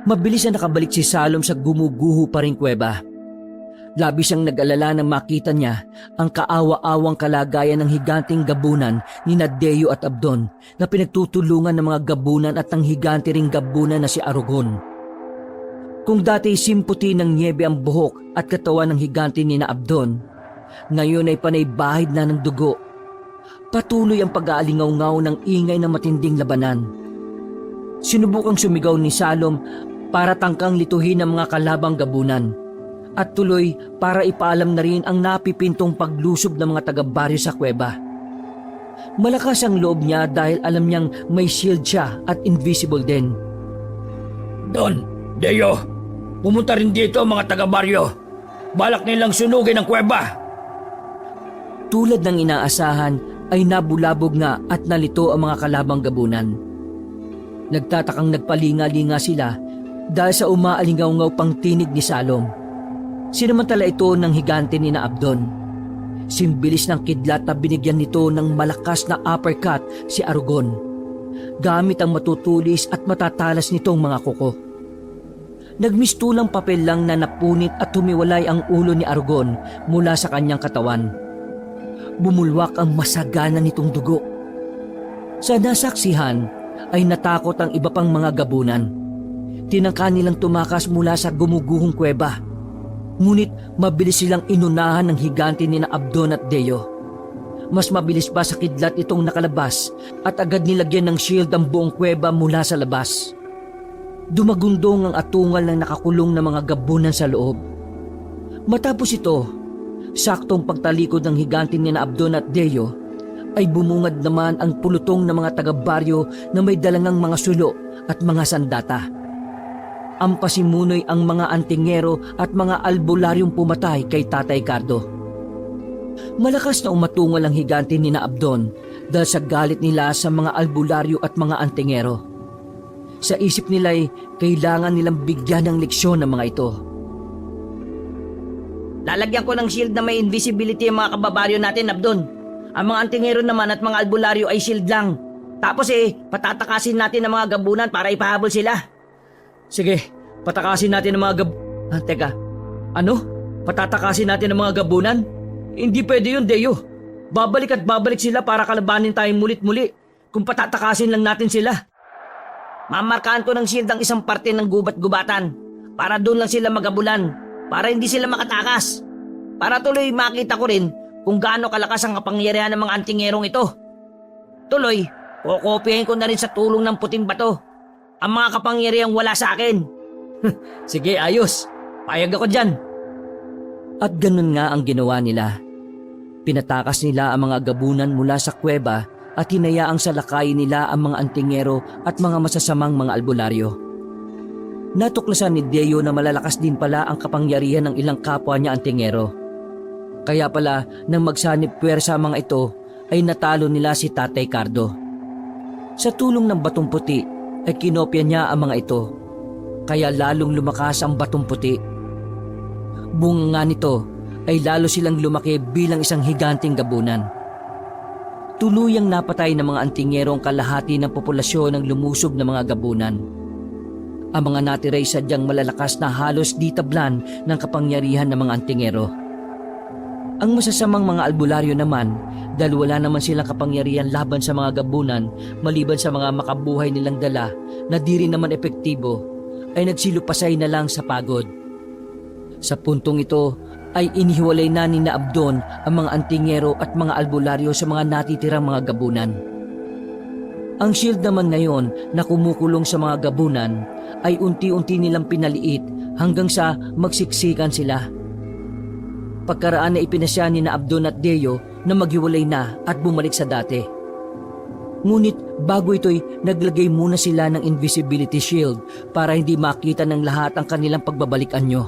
Mabilis na nakabalik si Salom sa gumuguho pa ring kuweba. Labis siyang nag-alala nang makita niya ang kaawa-awang kalagayan ng higanting gabunan ni Nadeo at Abdon na pinagtutulungan ng mga gabunan at ng higante ring gabunan na si Aragon. Kung dati simputi ng niebe ang buhok at katawan ng higante ni na Abdon, ngayon ay panay bahid na ng dugo. Patuloy ang pag-aalingaw-ngaw ng ingay ng matinding labanan. Sinubukang sumigaw ni Salom para tangkang lituhin ang mga kalabang gabunan at tuloy para ipaalam na rin ang napipintong paglusob ng mga taga-baryo sa kuweba. Malakas ang loob niya dahil alam niyang may shield siya at invisible din. Don, Deo, pumunta rin dito ang mga taga-baryo. Balak nilang sunugin ang kuweba. Tulad ng inaasahan ay nabulabog nga at nalito ang mga kalabang gabunan. Nagtatakang nagpalinga-linga sila dahil sa umaalingaw-ngaw pang tinig ni Salom. Sinamantala ito ng higante ni na Abdon. Simbilis ng kidlat na binigyan nito ng malakas na uppercut si Arugon, gamit ang matutulis at matatalas nitong mga kuko. Nagmistulang papel lang na napunit at humiwalay ang ulo ni Arugon mula sa kanyang katawan. Bumulwak ang masagana nitong dugo. Sa nasaksihan ay natakot ang iba pang mga gabunan. Tinangka nilang tumakas mula sa gumuguhong kuweba. Ngunit mabilis silang inunahan ng higante ni na Abdon at Deo. Mas mabilis pa sa kidlat itong nakalabas at agad nilagyan ng shield ang buong kuweba mula sa labas. Dumagundong ang atungal ng nakakulong na mga gabunan sa loob. Matapos ito, saktong pagtalikod ng higante ni na Abdon at Deo, ay bumungad naman ang pulutong ng mga taga-baryo na may dalangang mga sulo at mga sandata. Ang pasimunoy ang mga antingero at mga albularyong pumatay kay Tatay Cardo. Malakas na umatungal ang higante ni na Abdon dahil sa galit nila sa mga albularyo at mga antingero. Sa isip nila'y kailangan nilang bigyan ng leksyon ng mga ito. Lalagyan ko ng shield na may invisibility ang mga kababaryo natin, Abdon. Ang mga antingero naman at mga albularyo ay shield lang. Tapos patatakasin natin ang mga gabunan para ipahabol sila. Sige, patakasin natin ang mga Teka, ano? Patatakasin natin ang mga gabunan? Hindi pwede yun, Deo. Babalik at babalik sila para kalabanin tayong mulit-muli kung patatakasin lang natin sila. Mamarkahan ko ng shield ang isang parte ng gubat-gubatan para doon lang sila magabulan, para hindi sila makatakas. Para tuloy makita ko rin kung gaano kalakas ang kapangyarihan ng mga antingerong ito. Tuloy, kokopyahin ko na rin sa tulong ng puting bato ang mga kapangyarihang wala sa akin. Sige, ayos. Payag ako dyan. At ganun nga ang ginawa nila. Pinatakas nila ang mga gabunan mula sa kuweba at hinayaang salakayin nila ang mga antingero at mga masasamang mga albularyo. Natuklasan ni Deo na malalakas din pala ang kapangyarihan ng ilang kapwa niya antingero. Kaya pala nang magsanib puwersa ang mga ito ay natalo nila si Tatay Cardo. Sa tulong ng batong puti ay kinopya niya ang mga ito, kaya lalong lumakas ang batong puti. Bunga nga nito ay lalo silang lumaki bilang isang higanting gabunan. Tuluyang napatay ng mga antingero ang kalahati ng populasyon ng lumusob na mga gabunan. Ang mga natiray sadyang malalakas na halos di tablan ng kapangyarihan ng mga antingero. Ang masasamang mga albularyo naman, dahil wala naman silang kapangyarihan laban sa mga gabunan maliban sa mga makabuhay nilang dala na di rin naman epektibo, ay nagsilupasay na lang sa pagod. Sa puntong ito ay inihiwalay na ni na Abdon ang mga antingero at mga albularyo sa mga natitirang mga gabunan. Ang shield naman ngayon na kumukulong sa mga gabunan ay unti-unti nilang pinaliit hanggang sa magsiksikan sila. Pagkaraan na ipinasya ni na Abdon at Deo na maghiwalay na at bumalik sa dati. Ngunit bago ito'y naglagay muna sila ng invisibility shield para hindi makita ng lahat ang kanilang pagbabalik-anyo.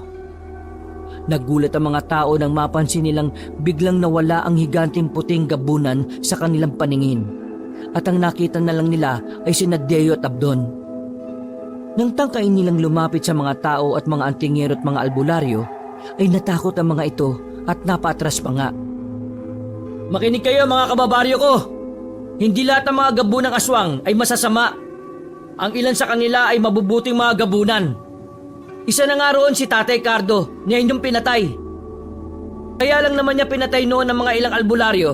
Nagulat ang mga tao nang mapansin nilang biglang nawala ang higanting puting gabunan sa kanilang paningin. At ang nakita na lang nila ay sina Deo at Abdon. Nang tangkain nilang lumapit sa mga tao at mga antingero at mga albularyo, ay natakot ang mga ito at napatras pa nga. Makinig kayo mga kababaryo ko! Hindi lahat ng mga gabunang aswang ay masasama. Ang ilan sa kanila ay mabubuting mga gabunan. Isa na nga roon si Tatay Cardo na inyong pinatay. Kaya lang naman niya pinatay noon ng mga ilang albularyo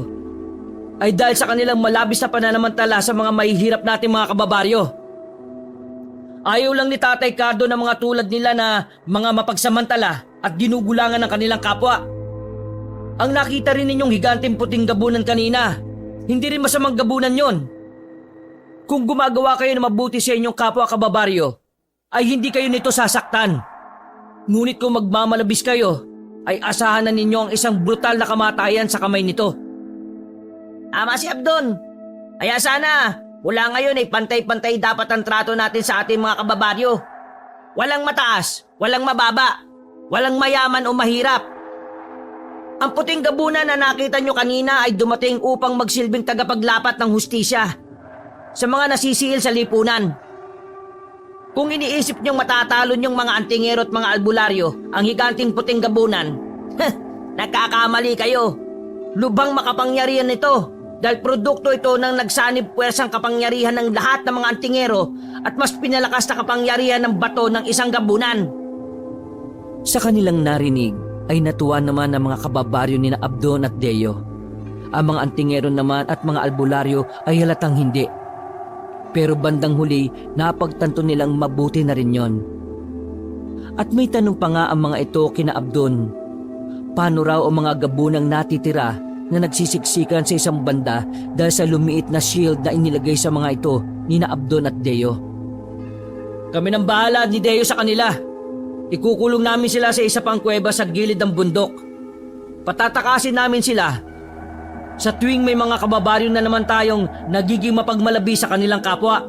ay dahil sa kanilang malabis na pananamantala sa mga mahihirap nating mga kababaryo. Ayaw lang ni Tatay Cardo ng mga tulad nila na mga mapagsamantala at ginugulangan ng kanilang kapwa. Ang nakita rin ninyong higanting puting gabunan kanina, hindi rin masamang gabunan yon. Kung gumagawa kayo na mabuti sa inyong kapwa kababaryo, ay hindi kayo nito sasaktan. Ngunit kung magmamalabis kayo, ay asahan na ninyo ang isang brutal na kamatayan sa kamay nito. Tama si Abdon. Kaya sana, mula ngayon ay pantay-pantay dapat ang trato natin sa ating mga kababaryo. Walang mataas, walang mababa, walang mayaman o mahirap. Ang puting gabunan na nakita nyo kanina ay dumating upang magsilbing tagapaglapat ng hustisya sa mga nasisiil sa lipunan. Kung iniisip nyong matatalo nyong mga antingero at mga albularyo ang higanting puting gabunan, nagkakamali kayo. Lubhang makapangyarihan nito dahil produkto ito ng nagsanib puwersang kapangyarihan ng lahat ng mga antingero at mas pinalakas na kapangyarihan ng bato ng isang gabunan. Sa kanilang narinig ay natuwa naman ang mga kababaryo ni na Abdon at Deo. Ang mga antingero naman at mga albularyo ay halatang hindi. Pero bandang huli, napagtanto nilang mabuti na rin yon. At may tanong pa nga ang mga ito kina Abdon. Paano raw ang mga gabunang natitira na nagsisiksikan sa isang banda dahil sa lumiit na shield na inilagay sa mga ito ni na Abdon at Deo? Kami nang bahala ni Deo sa kanila. Ikukulong namin sila sa isa pang kuweba sa gilid ng bundok. Patatakasin namin sila sa tuwing may mga kababaryo na naman tayong nagiging mapagmalabi sa kanilang kapwa.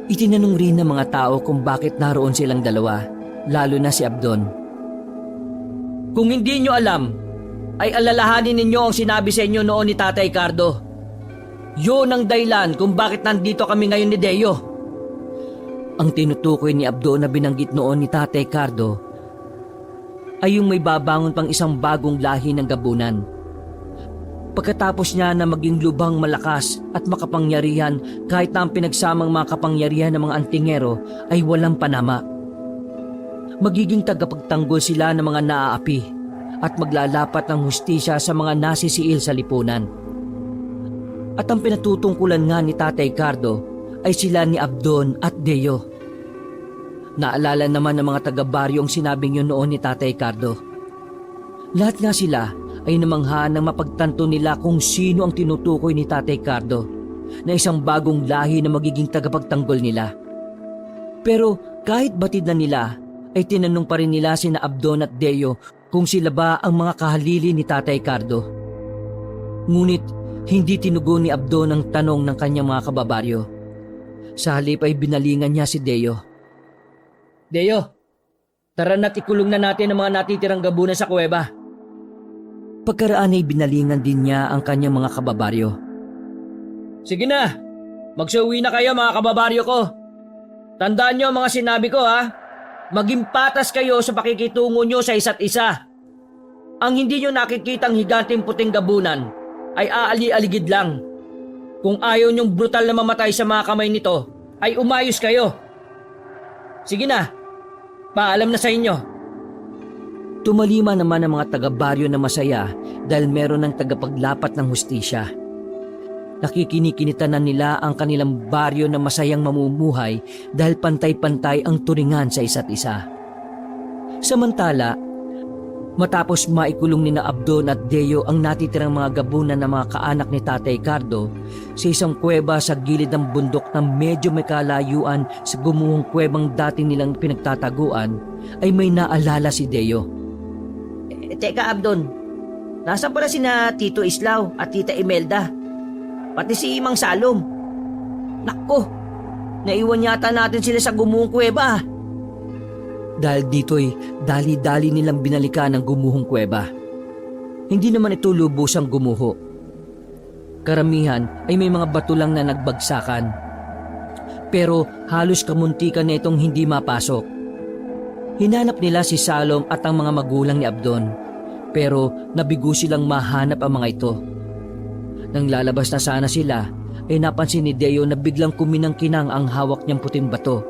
Itinanong rin ng mga tao kung bakit naroon silang dalawa, lalo na si Abdon. Kung hindi nyo alam, ay alalahanin ninyo ang sinabi sa inyo noon ni Tatay Cardo. Yun ang dahilan kung bakit nandito kami ngayon ni Deo. Ang tinutukoy ni Abdon na binanggit noon ni Tatay Cardo ay yung may babangon pang isang bagong lahi ng gabunan. Pagkatapos niya na maging lubhang malakas at makapangyarihan kahit na ang pinagsamang mga kapangyarihan ng mga antingero ay walang panama. Magiging tagapagtanggol sila ng mga naaapi at maglalapat ng hustisya sa mga nasisiil sa lipunan. At ang pinatutungkulan nga ni Tatay Cardo ay sila ni Abdon at Deo. Naalala naman ng mga taga-baryo ang sinabing yun noon ni Tatay Cardo. Lahat nga sila ay namangha nang mapagtanto nila kung sino ang tinutukoy ni Tatay Cardo na isang bagong lahi na magiging tagapagtanggol nila. Pero kahit batid na nila, ay tinanong pa rin nila sina Abdon at Deo kung sila ba ang mga kahalili ni Tatay Cardo. Ngunit hindi tinugon ni Abdon ang tanong ng kanyang mga kababaryo. Sa halip ay binalingan niya si Deo. Deo, tara na't ikulong na natin ang mga natitirang gabunan sa kuweba. Pagkaraan ay binalingan din niya ang kanyang mga kababaryo. Sige na, magsuwi na kayo mga kababaryo ko. Tandaan nyo ang mga sinabi ko ha. Maging patas kayo sa pakikitungo nyo sa isa't isa. Ang hindi nyo nakikitang higanting puting gabunan ay aali-aligid lang. Kung ayaw nyong brutal na mamatay sa mga kamay nito, ay umayos kayo. Sige na, paalam na sa inyo. Tumalima naman ang mga taga-baryo na masaya dahil meron ng tagapaglapat ng hustisya. Nakikinikinita na nila ang kanilang baryo na masayang mamumuhay dahil pantay-pantay ang turingan sa isa't isa. Samantala, matapos maikulong ni na Abdon at Deo ang natitirang mga gabunan ng mga kaanak ni Tatay Cardo sa isang kuweba sa gilid ng bundok na medyo may kalayuan sa gumuhong kuwebang dati nilang pinagtataguan, ay may naalala si Deo. Teka Abdon, nasaan pala sina Tito Islao at Tita Imelda? Pati si Imang Salom. Nakko, naiwan yata natin sila sa gumuhong kuweba. Dahil dito'y dali-dali nilang binalikan ang gumuhong kuweba. Hindi naman ito lubusang gumuho. Karamihan ay may mga bato lang na nagbagsakan. Pero halos kamuntikan na itong hindi mapasok. Hinanap nila si Salom at ang mga magulang ni Abdon. Pero nabigo silang mahanap ang mga ito. Nang lalabas na sana sila, ay napansin ni Deo na biglang kuminang-kinang ang hawak niyang puting bato.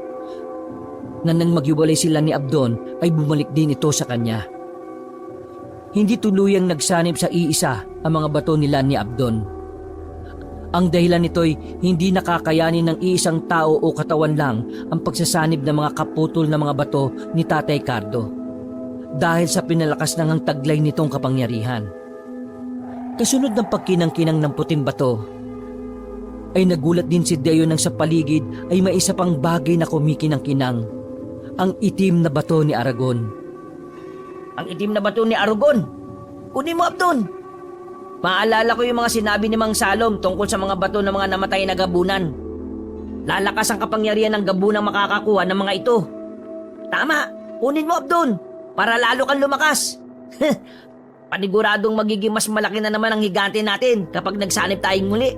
Nang maghiwalay sila ni Abdon, ay bumalik din ito sa kanya. Hindi tuluyang nagsanib sa iisa ang mga bato nila ni Abdon. Ang dahilan nito'y hindi nakakayanin ng iisang tao o katawan lang ang pagsasanib ng mga kaputol na mga bato ni Tatay Cardo. Dahil sa pinalakas ng ang taglay nitong kapangyarihan. Kasunod ng pagkinang-kinang ng puting bato, ay nagulat din si Deo nang sa paligid ay may isa pang bagay na kumikinang-kinang. Ang itim na bato ni Aragon. Ang itim na bato ni Aragon. Kunin mo, Abdon. Maalala ko yung mga sinabi ni Mang Salom tungkol sa mga bato ng mga namatay na gabunan. Lalakas ang kapangyarihan ng gabunang makakakuha ng mga ito. Tama, kunin mo, Abdon, para lalo kang lumakas. Paniguradong magiging mas malaki na naman ang higante natin kapag nagsanib tayong muli.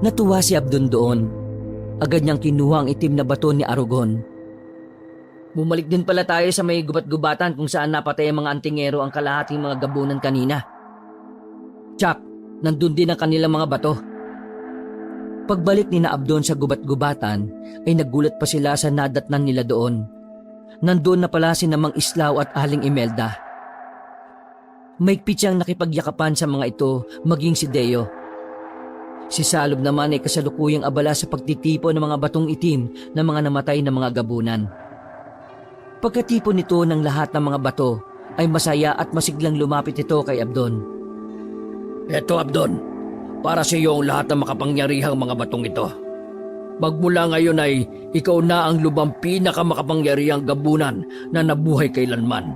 Natuwa si Abdon doon. Agad niyang kinuha ang itim na bato ni Aragon. Bumalik din pala tayo sa may gubat-gubatan kung saan napatay ang mga antingero ang kalahating mga gabunan kanina. Tsak, nandun din ang kanilang mga bato. Pagbalik ni na Abdon sa gubat-gubatan, ay nagulat pa sila sa nadatnan nila doon. Nandun na pala si Namang Islaw at Aling Imelda. Maigpit siyang nakipagyakapan sa mga ito, maging si Deo. Si Salob naman ay kasalukuyang abala sa pagtitipon ng mga batong itim ng mga namatay na mga gabunan. Pagkatipon nito ng lahat ng mga bato, ay masaya at masiglang lumapit ito kay Abdon. Eto Abdon, para sa iyo ang lahat ng makapangyarihang mga batong ito. Magmula ngayon ay ikaw na ang lubang pinakamakapangyarihang gabunan na nabuhay kailanman.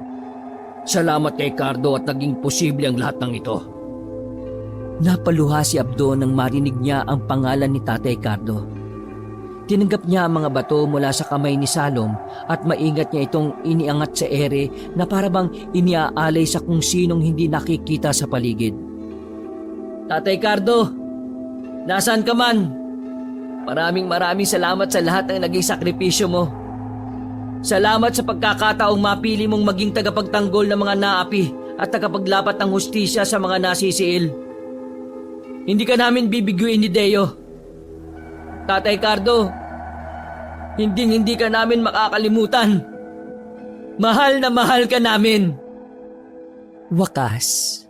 Salamat kay Cardo at naging posible ang lahat ng ito. Napaluha si Abdon nang marinig niya ang pangalan ni Tatay Cardo. Tinanggap niya ang mga bato mula sa kamay ni Salom at maingat niya itong iniangat sa ere na parabang iniaalay sa kung sinong hindi nakikita sa paligid. Tatay Cardo, nasaan ka man? Maraming salamat sa lahat ng naging sakripisyo mo. Salamat sa pagkakataong mapili mong maging tagapagtanggol ng mga naapi at tagapaglapat ng hustisya sa mga nasisiil. Hindi ka namin bibiguin ni Deo. Tatay Cardo, hindi ka namin makakalimutan. Mahal na mahal ka namin. Wakas,